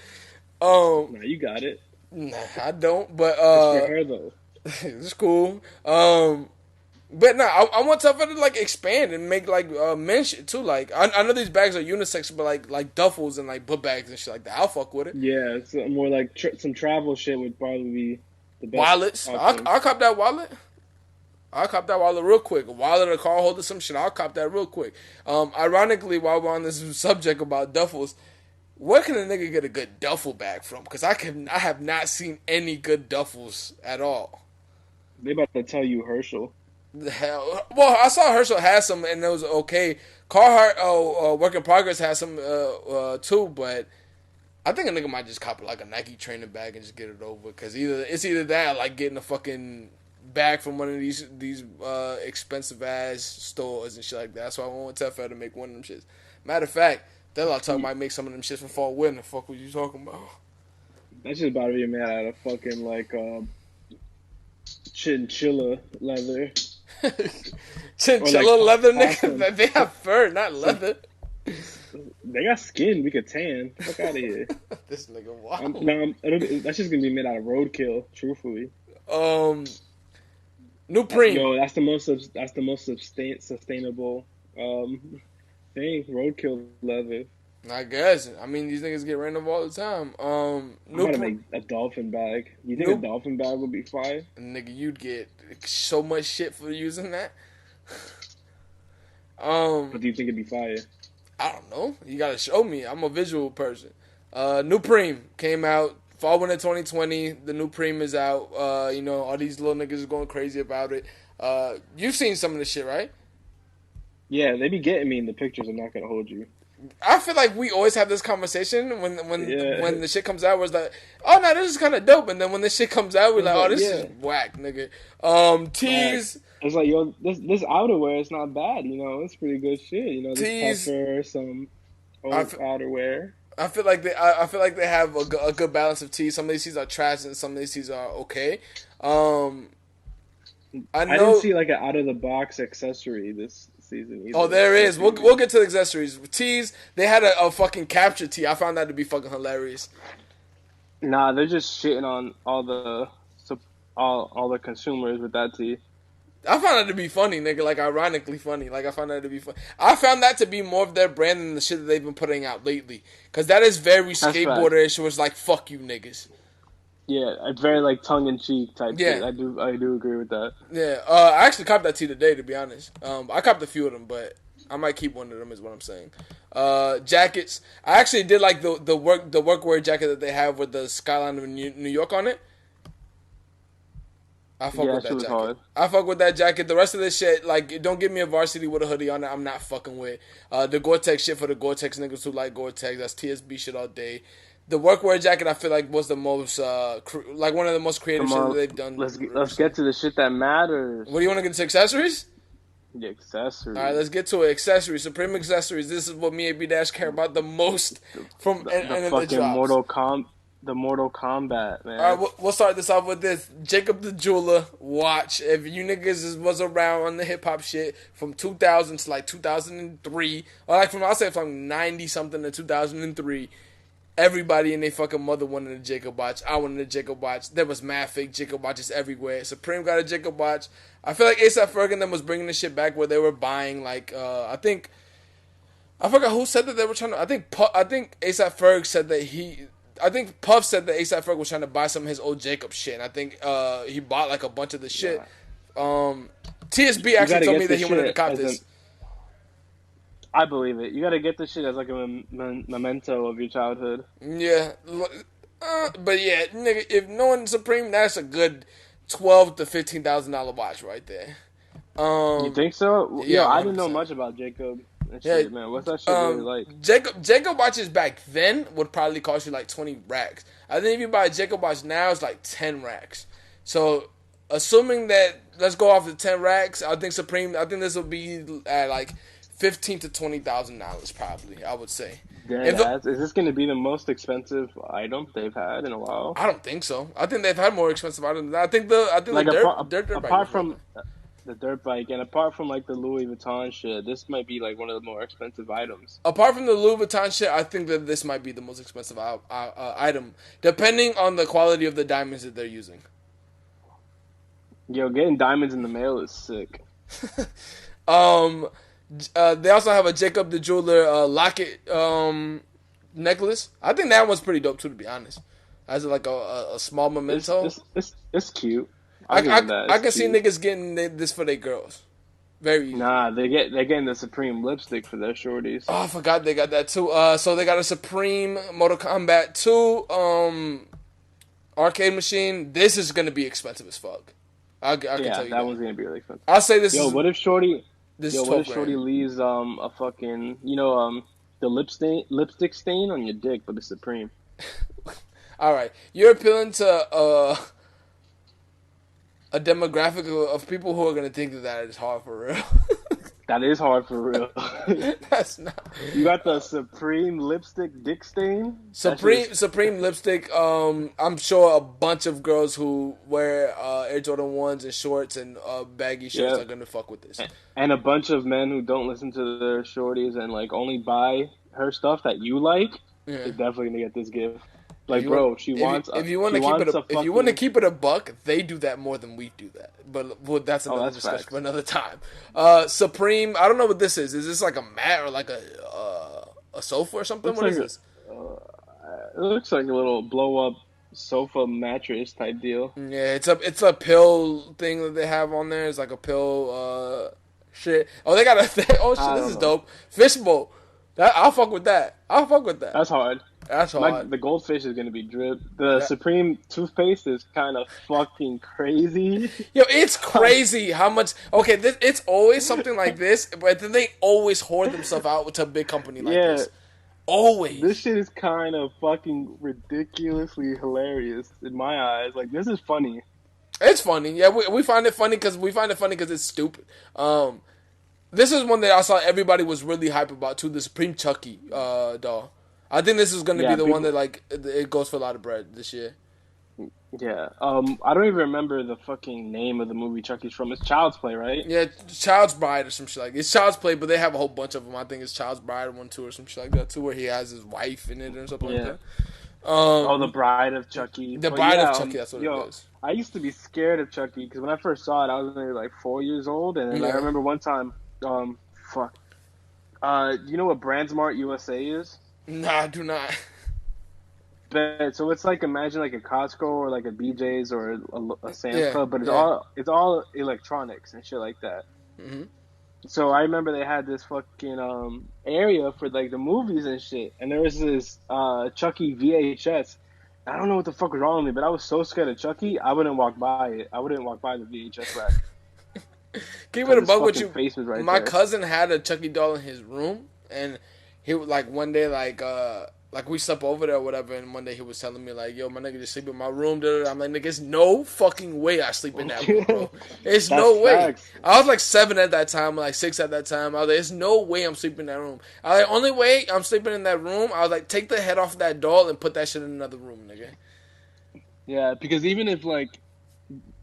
Nah, you got it. Nah, I don't. But It's for her though. it's cool. But no, I want something to like expand and make like men shit too. Like I know these bags are unisex, but like duffels and like book bags and shit like that. I'll fuck with it. Yeah, it's more like some travel shit would probably be the best Wallets. option. I'll cop that wallet. I'll cop that wallet real quick. A wallet, a car holder, some shit. I'll cop that real quick. Ironically, while we're on this subject about duffels, where can a nigga get a good duffel bag from? Because I have not seen any good duffels at all. They about to tell you Herschel. The hell. Well, I saw Herschel had some and it was okay. Carhartt, Work in Progress has some too, but I think a nigga might just cop like a Nike trainer bag and just get it over. Because it's either that or like getting a fucking bag from one of these expensive ass stores and shit like that. That's why I went with Telfar to make one of them shits. Matter of fact, Telatalk might make some of them shits from Fort Worth. The fuck was you talking about? That's just about to be made out of fucking like chinchilla leather. Chinchilla like leather, possum. nigga. They have fur, not leather. They got skin. We could tan. Fuck out of here. This nigga wild. That's just gonna be made out of roadkill. Truthfully. New Preem. Yo, that's the most sustainable thing. Roadkill leather. I guess. I mean, these niggas get ran over all the time. I'm gonna make a dolphin bag. You think a dolphin bag would be fire? Nigga, you'd get so much shit for using that. But do you think it'd be fire? I don't know. You gotta show me. I'm a visual person. New Preem came out fall winter 2020. The new Preem is out. All these little niggas is going crazy about it. You've seen some of this shit, right? Yeah, they be getting me in the pictures. I'm not gonna hold you. I feel like we always have this conversation when the shit comes out. Where it's like, oh no, this is kind of dope, and then when the shit comes out, we're like, oh, this is whack, nigga. Tease. It's like, yo, this outerwear is not bad. It's pretty good shit. This puffer, some outerwear. I feel like they have a good balance of tees. Some of these tees are trash, and some of these tees are okay. I didn't see like an out of the box accessory this season either. Oh, there is. We'll get to the accessories. Tees, they had a fucking capture tee. I found that to be fucking hilarious. Nah, they're just shitting on all the consumers with that tee. I found that to be funny, nigga. Like, ironically funny. Like, I found that to be funny. I found that to be more of their brand than the shit that they've been putting out lately. Because that is very skateboarder-ish. It was like, fuck you, niggas. Yeah, it's very, like, tongue-in-cheek type shit. I do agree with that. Yeah, I actually copped that tee today, to be honest. I copped a few of them, but I might keep one of them is what I'm saying. Jackets. I actually did like the workwear jacket that they have with the skyline of New York on it. I fuck with that jacket. Hard. I fuck with that jacket. The rest of this shit, like, don't give me a varsity with a hoodie on it. I'm not fucking with. The Gore-Tex shit for the Gore-Tex niggas who like Gore-Tex. That's TSB shit all day. The workwear jacket, I feel like, was the most, one of the most creative shit that they've done. Let's get to the shit that matters. What do you want to get to, accessories? The accessories. All right, let's get to it. Accessories, Supreme accessories. This is what me and B-Dash care about the most from the fucking Mortal Kombat, man. All right, we'll start this off with this. Jacob the Jeweler watch. If you niggas was around on the hip hop shit from 2000 to like 2003, or like from 90 something to 2003, everybody and their fucking mother wanted a Jacob watch. I wanted a Jacob watch. There was mad fake Jacob watches everywhere. Supreme got a Jacob watch. I feel like A$AP Ferg and them was bringing this shit back where they were buying like I forgot who said that they were trying to. I think A$AP Ferg said that I think Puff said that A$AP Ferg was trying to buy some of his old Jacob shit, and I think he bought like a bunch of the shit. TSB actually told me that he wanted to cop this. I believe it. You gotta get this shit as like a memento of your childhood. Yeah, but yeah, nigga, if knowing Supreme, that's a good $12,000 to $15,000 watch right there. You think so? Yeah, I didn't know much about Jacob. Shit, man. What's that shit really like? Jacob watches back then would probably cost you like 20 racks. I think if you buy a Jacob watch now, it's like 10 racks. So, assuming that, let's go off the 10 racks, I think this will be at like $15,000 to $20,000 probably, I would say. Is this going to be the most expensive item they've had in a while? I don't think so. I think they've had more expensive items. I think the dirt bike. Apart from the dirt bike, and apart from like the Louis Vuitton shit, this might be like one of the more expensive items. Apart from the Louis Vuitton shit, I think that this might be the most expensive item, depending on the quality of the diamonds that they're using. Yo, getting diamonds in the mail is sick. They also have a Jacob the Jeweler locket necklace. I think that one's pretty dope too, to be honest. as like a small memento. It's cute. I'll give them that. I It's can see cute. niggas getting this for their girls. Very easy. Nah, they're getting the Supreme lipstick for their shorties. Oh, I forgot they got that too. So they got a Supreme Mortal Kombat 2 arcade machine. This is gonna be expensive as fuck. I can tell you that one's gonna be really expensive. I'll say this. Yo, is, what if Shorty? This Yo, is what if 12 Shorty grand. leaves a fucking the lipstick stain on your dick, but it's Supreme. All right, you're appealing to a demographic of people who are gonna think that is hard for real. That is hard for real. That's not You got the Supreme lipstick dick stain. Supreme lipstick. I'm sure a bunch of girls who wear Air Jordan 1s and shorts and baggy shirts are gonna fuck with this. And a bunch of men who don't listen to their shorties and like only buy her stuff that you like is definitely gonna get this gift. Like, bro, she wants. If you want to keep it a buck, they do that more than we do that. But that's another discussion facts. for another time. Supreme. I don't know what this is. Is this like a mat or like a sofa or something? What is this? It looks like a little blow up sofa mattress type deal. Yeah, it's a pill thing that they have on there. It's like a pill shit. Oh, they got a. Oh shit, this is dope. Fishbowl. I'll fuck with that. That's hard. That's hard. The goldfish is gonna be drip. The Supreme toothpaste is kind of fucking crazy. Yo, it's crazy how much. Okay, it's always something like this, but then they always hoard themselves out to a big company like this. Always. This shit is kind of fucking ridiculously hilarious in my eyes. Like, this is funny. It's funny. Yeah, we find it funny because it's stupid. This is one that I saw everybody was really hype about too. The Supreme Chucky doll. I think this is going to be the one that like it goes for a lot of bread this year. Yeah. I don't even remember the fucking name of the movie Chucky's from. It's Child's Play, right? Yeah, Child's Bride or some shit like that. It's Child's Play, but they have a whole bunch of them. I think it's Child's Bride 1, 2 or some shit like that too, where he has his wife in it or something like that. The Bride of Chucky. The Bride of Chucky, that's what it is. I used to be scared of Chucky because when I first saw it, I was only like 4 years old, and then I remember one time, you know what Brandsmart USA is? Nah, I do not. But so it's like imagine like a Costco or like a BJ's or a Sam's Club, but it's all electronics and shit like that. Mm-hmm. So I remember they had this fucking area for like the movies and shit, and there was this Chucky VHS. I don't know what the fuck was wrong with me, but I was so scared of Chucky, I wouldn't walk by it. I wouldn't walk by the VHS rack. Keep it a bug with you. Face was right My there. cousin had a Chucky doll in his room, and he was like one day like we slept over there or whatever, and one day he was telling me like, "Yo, my nigga just sleep in my room." I'm like, "Nigga, there's no fucking way I sleep in that room, bro. There's no way." Facts. I was like 7 at that time, like 6 at that time. I was like, "There's no way I'm sleeping in that room." I was like, "Only way I'm sleeping in that room," I was like, "Take the head off that doll and put that shit in another room, nigga." Yeah, because even if like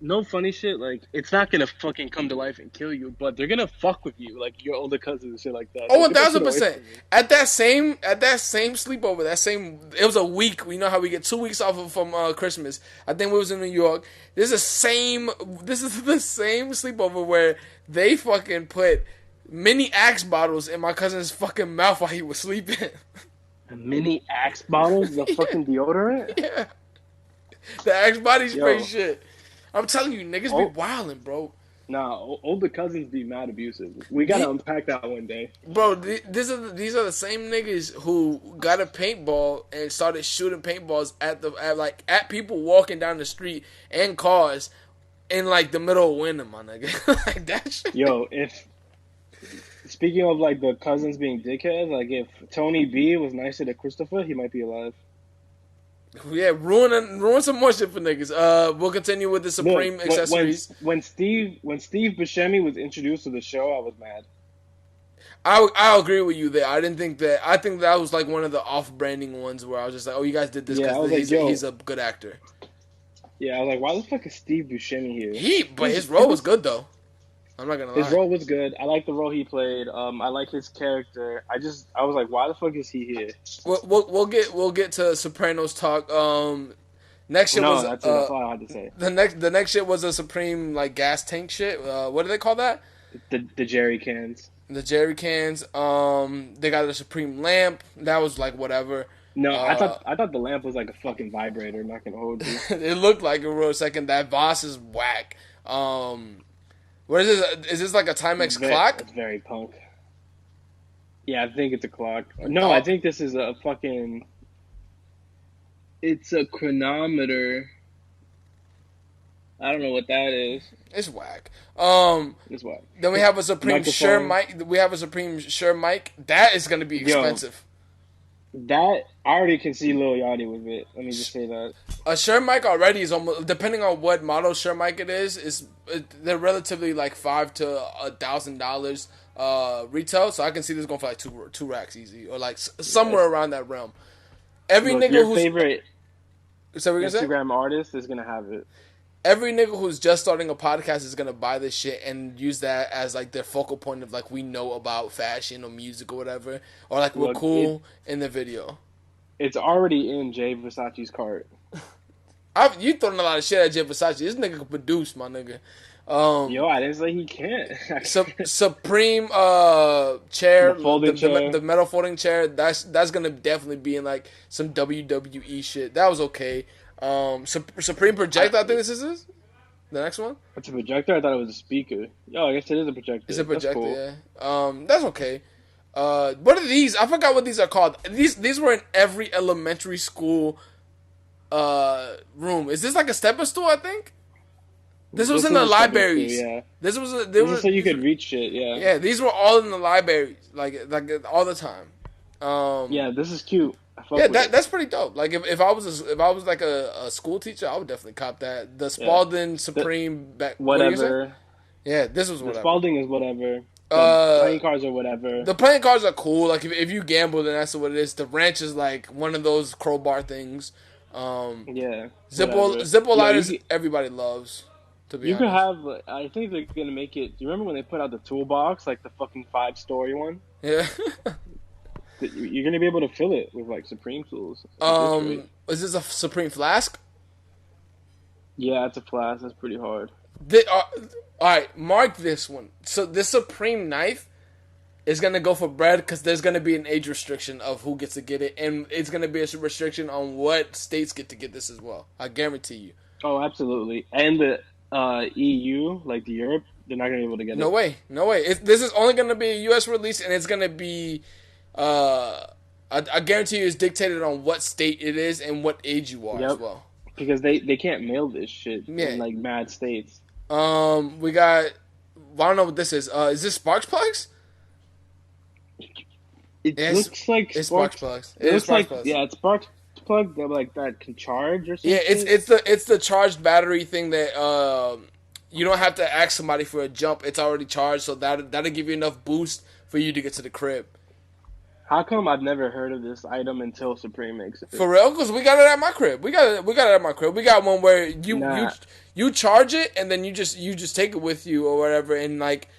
no funny shit, like it's not gonna fucking come to life and kill you, but they're gonna fuck with you, like your older cousins and shit like that. Oh, 1000%. At that same sleepover, it was a week. You know how we get 2 weeks off from Christmas. I think we was in New York. This is the same sleepover where they fucking put mini Axe bottles in my cousin's fucking mouth while he was sleeping. Mini Axe bottles, the fucking deodorant. Yeah, the Axe body spray shit. I'm telling you, niggas be wildin', bro. Nah, older cousins be mad abusive. We gotta unpack that one day. Bro, these are the same niggas who got a paintball and started shooting paintballs at people walking down the street and cars in like the middle of winter, my nigga. Like that shit. Yo, speaking of like the cousins being dickheads, like if Tony B was nicer to Christopher, he might be alive. Yeah, ruin some more shit for niggas. We'll continue with the Supreme accessories. When Steve Buscemi was introduced to the show, I was mad. I'll agree with you there. I think that was like one of the off-branding ones where I was just like, oh, you guys did this because he's a good actor. Yeah, I was like, why the fuck is Steve Buscemi here? But his role was good though. I'm not gonna lie. His role was good. I like the role he played. I like his character. I was like, why the fuck is he here? We'll get to Sopranos talk. Next shit was that's all I had to say. The next shit was a Supreme like gas tank shit. What do they call that? The jerry cans. The jerry cans. They got a Supreme lamp. That was like whatever. No, I thought the lamp was like a fucking vibrator. I'm not gonna hold you. It looked like a real second. That Voss is whack. What is this? Is this like a Timex clock? It's very punk. Yeah, I think it's a clock. A No, I dog? think this is a fucking. It's a chronometer. I don't know what that is. It's whack. It's what? Then we have a Supreme Shure Microphone. mic. We have a Supreme Shure mic. That is gonna be Yo, expensive. that I already can see Lil Yachty with it. Let me just say that. A Shure mic already is almost, depending on what model Shure mic it is, they're relatively like $500 to $1,000 retail. So I can see this going for like two racks easy, or like somewhere around that realm. Every Look, nigga your who's favorite so we gonna say Instagram artist is gonna have it. every nigga who's just starting a podcast is gonna buy this shit and use that as like their focal point of like we know about fashion or music or whatever, or like we're Look, cool in the video. it's already in Jay Versace's cart. You throwing a lot of shit at Jay Versace. This nigga can produce, my nigga. Yo, I didn't say he can't. Supreme chair, The folding chair. the metal folding chair. That's gonna definitely be in like some WWE shit. That was okay. Supreme projector. I think this is the next one. It's a projector. I thought it was a speaker. Yo, I guess it is a projector. It's a That's projector. cool. Yeah. That's okay. What are these? I forgot what these are called. These were in every elementary school room. Is this like a stepper stool? I think. This was in the is a stepper libraries. stool, yeah. This was This is so you could reach shit. Yeah. Yeah, these were all in the libraries, like all the time. Yeah, this is cute. I fuck Yeah, with it. that's pretty dope. Like if I was like a school teacher, I would definitely cop that. The Spalding Supreme back what were you saying? Whatever. Yeah, this was The whatever. Spalding is whatever. The playing cards are whatever. The playing cards are cool. Like if you gamble, then that's what it is. The ranch is like one of those crowbar things. Yeah. Zippo Yo, lighters, everybody loves. To be You could honest. have. I think they're gonna make it. Do you remember when they put out the toolbox, like the fucking 5-story one? Yeah. You're gonna be able to fill it with like Supreme tools. At this rate. Is this a Supreme flask? Yeah, it's a flask. That's pretty hard. Alright, mark this one. So this Supreme knife is going to go for bread because there's going to be an age restriction of who gets to get it. And it's going to be a restriction on what states get to get this as well. I guarantee you. Oh, absolutely. And the EU, like the Europe, they're not gonna be able to get No it. way. No way. This is only going to be a U.S. release, and it's going to be... I guarantee you it's dictated on what state it is and what age you are as well. Because they can't mail this shit in like mad states. We got... I don't know what this is. Is this Sparks Plugs? It looks like it's Sparks Plugs. It looks Sparks like Plugs. yeah, it's Sparks plug that like that can charge or something. Yeah, it's the charged battery thing that you don't have to ask somebody for a jump. It's already charged, so that'll give you enough boost for you to get to the crib. How come I've never heard of this item until Supreme makes it? For real, because we got it at my crib. We got it at my crib. We got one where you charge it and then you just take it with you or whatever, and like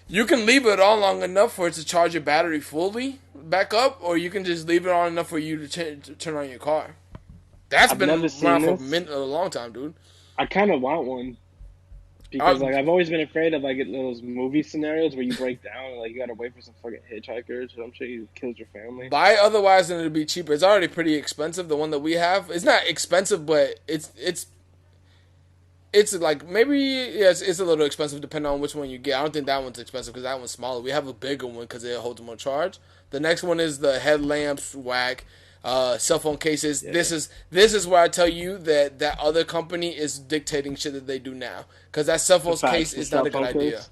you can leave it on long enough for it to charge your battery fully back up, or you can just leave it on enough for you to turn on your car. That's been around for a long time, dude. I kind of want one. Because like I've always been afraid of like those movie scenarios where you break down and like you gotta wait for some fucking hitchhikers or some shit who kills your family. Buy otherwise and it'll be cheaper. It's already pretty expensive. The one that we have, it's not expensive, but it's like maybe it's a little expensive depending on which one you get. I don't think that one's expensive because that one's smaller. We have a bigger one because it holds more charge. The next one is the headlamps whack. Cell phone cases. Yeah. This is where I tell you that other company is dictating shit that they do now because that cell phone case is not a good idea.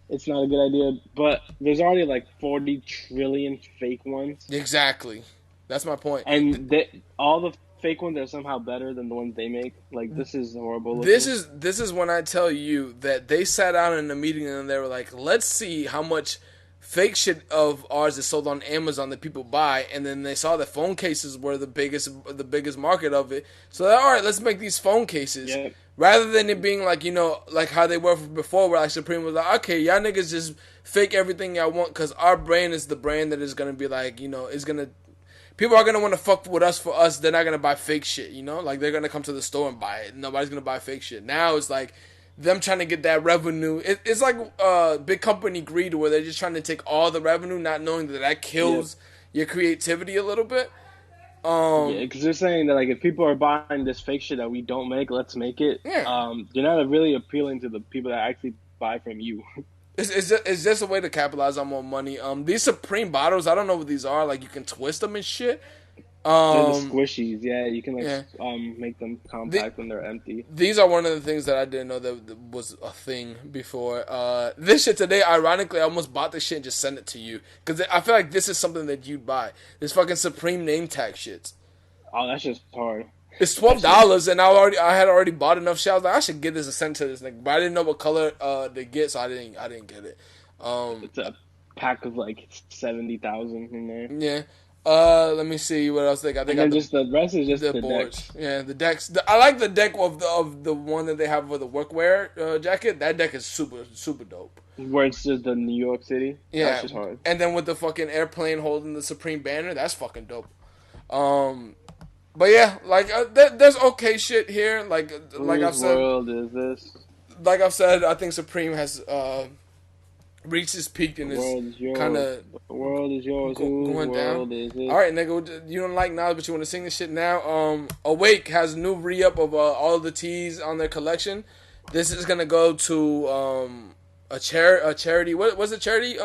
It's not a good idea, but there's already like 40 trillion fake ones. Exactly, that's my point. And all the fake ones are somehow better than the ones they make. Like this is horrible. This is when I tell you that they sat down in a meeting and they were like, let's see how much fake shit of ours is sold on Amazon that people buy, and then they saw that phone cases were the biggest market of it. So all right, let's make these phone cases rather than it being like like how they were before, where like Supreme was like, okay, y'all niggas just fake everything y'all want because our brand is the brand that is gonna be like is gonna people are gonna want to fuck with us for us. They're not gonna buy fake shit, like they're gonna come to the store and buy it. Nobody's gonna buy fake shit. Now it's like them trying to get that revenue. It's like big company greed where they're just trying to take all the revenue, not knowing that kills your creativity a little bit. Yeah, because they're saying that like if people are buying this fake shit that we don't make, let's make it. Yeah. You're not really appealing to the people that actually buy from you. It's just a way to capitalize on more money. These Supreme bottles, I don't know what these are. Like you can twist them and shit. They're the Um, squishies. Yeah, you can like yeah. make them The, compact when they're empty. these are one of the things that I didn't know that was a thing before. This shit today, ironically, I almost bought this shit and just sent it to you because I feel like this is something that you'd buy. This fucking Supreme name tag shit. Oh, that's just hard. It's $12, and I had already bought enough shit. I was like, I should get this and send to this nigga, but I didn't know what color to get, so I didn't get it. It's a pack of like 70,000 in there. Yeah. Let me see what else they got. They And got then just the rest is just the boards. decks. Yeah, the decks. I like the deck of the one that they have for the workwear jacket. That deck is super dope. Where it's just the New York City. Yeah, That's just hard. and then with the fucking airplane holding the Supreme banner, that's fucking dope. But yeah, like there's okay shit here. Like I've said, world is this? like I've said, I think Supreme has reached its peak and World is kind of The world is yours. going down. Is it? All right, nigga, you don't like Nas, but you want to sing this shit now. Awake has a new re-up of all the teas on their collection. This is gonna go to a charity. What was it? Charity?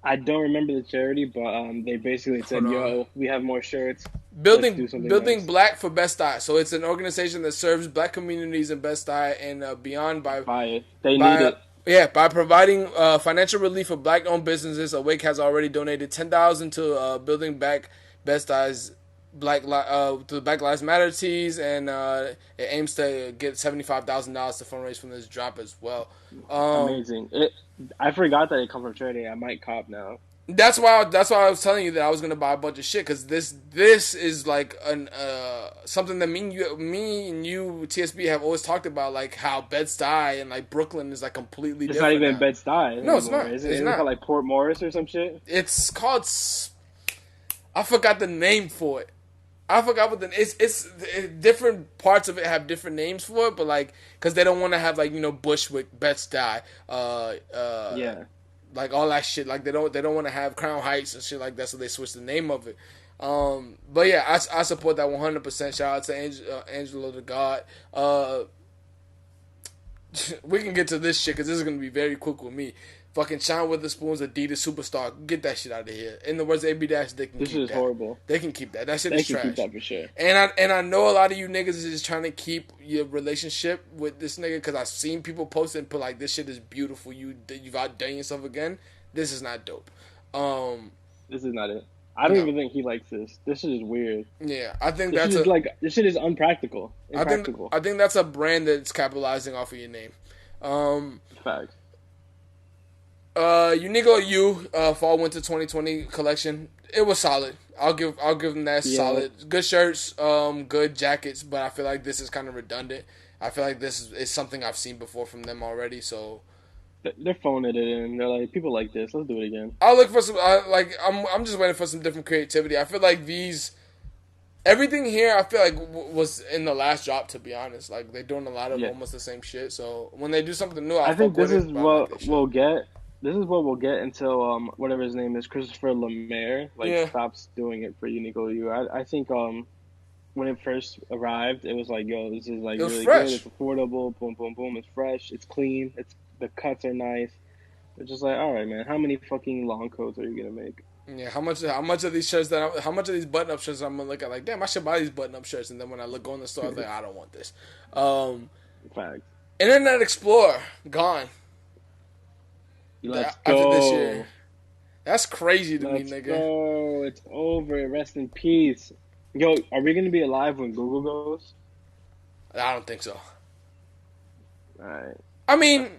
I don't remember the charity, but they basically said, "Yo, we have more shirts." Building nice. Black for Best-Stuy. So it's an organization that serves black communities in Best-Stuy and beyond by They need it. Yeah, by providing financial relief for black-owned businesses. Awake has already donated $10,000 to Building Back Best-Stuy's to the Black Lives Matter tees, and it aims to get $75,000 to fundraise from this drop as well. Amazing. I forgot that it come from charity. I might cop now. That's why I was telling you that I was gonna buy a bunch of shit, because this is like an something that me and you TSB have always talked about, like how Bed-Stuy and like Brooklyn is like completely It's different. not even now. Bed-Stuy. No, it's not. Is It's it not. called like Port Morris or some shit? It's called. I forgot the name for it. I forgot what it's different parts of it have different names for it, but like because they don't want to have like Bushwick, Bed-Stuy, Yeah. like all that shit. Like they don't want to have Crown Heights and shit like that, so they switched the name of it. But yeah, I support that 100%. Shout out to Angelo the God. We can get to this shit because this is gonna be very quick with me. Fucking Sean Witherspoon's Adidas Superstar. Get that shit out of here. In the words of AB Dash, they can This keep that. is horrible. They can keep that. That shit They is can trash. keep that for sure. And I know a lot of you niggas is just trying to keep your relationship with this nigga, because I've seen people post and put like, this shit is beautiful. You've outdone yourself again. This is not dope. This is not it. I don't even think he likes this. This shit is weird. Yeah, I think This shit is unpractical. I think that's a brand that's capitalizing off of your name. Facts. Uniqlo Fall Winter 2020 collection. It was solid. I'll give them that. Solid. Good shirts, good jackets, but I feel like this is kind of redundant. I feel like this is something I've seen before from them already. So They're phoning it in. They're like, people like this. Let's do it again. I'll look for some. I'm just waiting for some different creativity. I feel like everything here, I feel like was in the last drop. To be honest, like they're doing a lot of almost the same shit. So when they do something new, I think this is what we'll get. This is what we'll get until whatever his name is, Christopher Lemaire, stops doing it for Uniqlo U. I think when it first arrived, it was like, yo, this is like really fresh. good. It's affordable. Boom, boom, boom. It's fresh. It's clean. The cuts are nice. It's just like, all right, man. How many fucking long coats are you gonna make? Yeah, how much of these shirts how much of these button up shirts I'm gonna look at like, damn, I should buy these button up shirts, and then when I go in the store, I was like, I don't want this. Facts. Internet Explorer gone. Let's after go. This year. That's crazy to me, Let's nigga. go. It's over. Rest in peace. Yo, are we gonna be alive when Google goes? I don't think so. All right. I mean,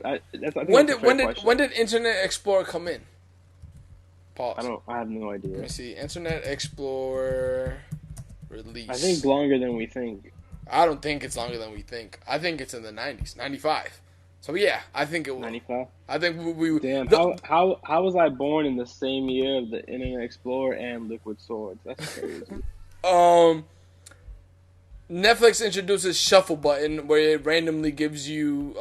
when question. did Internet Explorer come in? Pause. I have no idea. Let me see. Internet Explorer release. I think longer than we think. I don't think it's longer than we think. I think it's in the 90s, 95. So yeah, I think it will. 95. I think we Damn. How was I born in the same year of the Internet Explorer and Liquid Swords? That's crazy. Netflix introduces shuffle button where it randomly gives you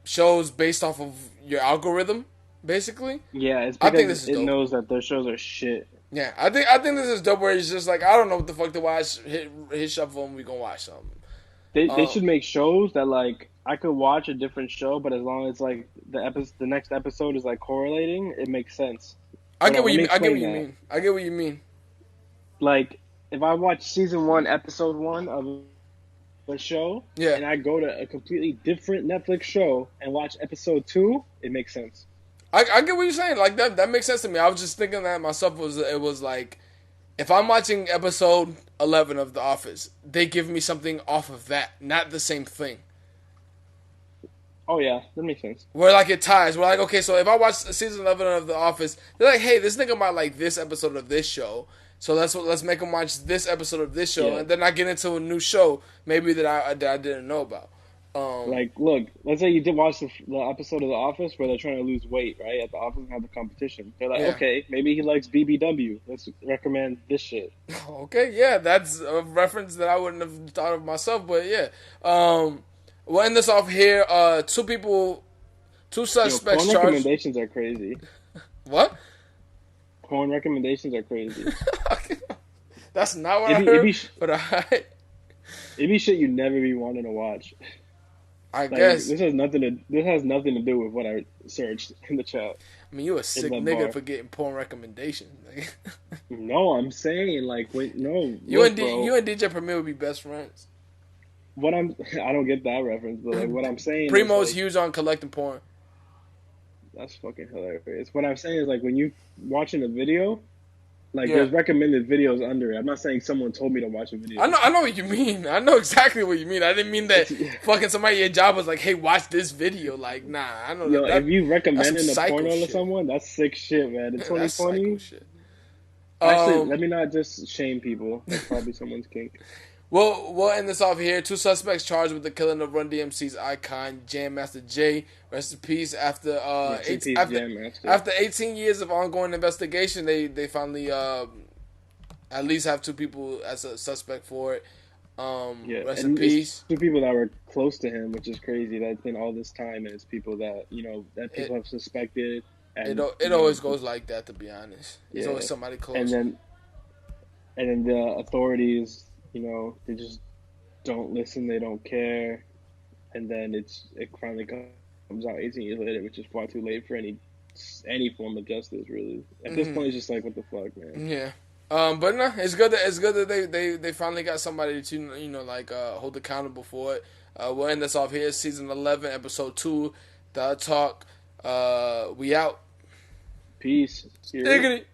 shows based off of your algorithm, basically. Yeah, it's because I think this is it dope. knows that those shows are shit. Yeah, I think this is dope. Where he's just like, I don't know what the fuck to watch. Hit shuffle and we gonna watch something. They should make shows that like I could watch a different show, but as long as like the next episode is like correlating, it makes sense. I get what Let you me mean. I get what explain you that. mean. I get what you mean. Like if I watch season 1, episode 1 of a show, Yeah. and I go to a completely different Netflix show and watch episode 2, it makes sense. I get what you're saying. Like that makes sense to me. I was just thinking that myself. It was like, if I'm watching episode 11 of The Office, they give me something off of that, not the same thing. Oh yeah, that makes sense. Where like it ties. We're like, okay, so if I watch season 11 of The Office, they're like, hey, this nigga might like this episode of this show, so let's make him watch this episode of this show, Yeah. and then I get into a new show maybe that I didn't know about. Like, look, let's say you did watch the episode of The Office where they're trying to lose weight, right? At the office and have the competition. They're like, Yeah. okay, maybe he likes BBW. Let's recommend this shit. Okay, yeah, that's a reference that I wouldn't have thought of myself, but yeah. We'll end this off here. Two suspects Porn charged. recommendations are crazy. What? Porn recommendations are crazy. That's not what I It'd heard. be But It'd be shit you never be wanting to watch. I Like, guess. this has nothing to do with what I searched in the chat. I mean, you a sick that nigga bar. for getting porn recommendations. Like, No, I'm saying like wait, no. you look, and bro, you and DJ Premier would be best friends. I don't get that reference, but like what I'm saying Primo's is, like, huge on collecting porn. that's fucking hilarious. What I'm saying is like when you watching a video, like Yeah. there's recommended videos under it. I'm not saying someone told me to watch a video. I know what you mean. I know exactly what you mean. I didn't mean that fucking somebody at your job was like, hey, watch this video. Like, nah, I know Yo, that. if you recommending some a psycho porno to shit. someone, that's sick shit, man. In That's psycho 2020, shit. actually, let me not just shame people. That's probably someone's kink. We'll end this off here. Two suspects charged with the killing of Run DMC's icon, Jam Master Jay. Rest in peace. After Rest in peace, Jam Master. after 18 years of ongoing investigation, they finally at least have two people as a suspect for it. Rest in and peace. it's two people that were close to him, which is crazy. That's been all this time, and it's people that that people have suspected. And It always goes like that, to be honest. There's always somebody close. And then the authorities, they just don't listen. They don't care, and then it finally comes out 18 years later, which is far too late for any form of justice. Really, at this point, it's just like, what the fuck, man. Yeah. But no, it's good that they finally got somebody to hold accountable for it. We'll end this off here, season 11, episode 2, Telatalk. We out. Peace. Cheers. Diggity.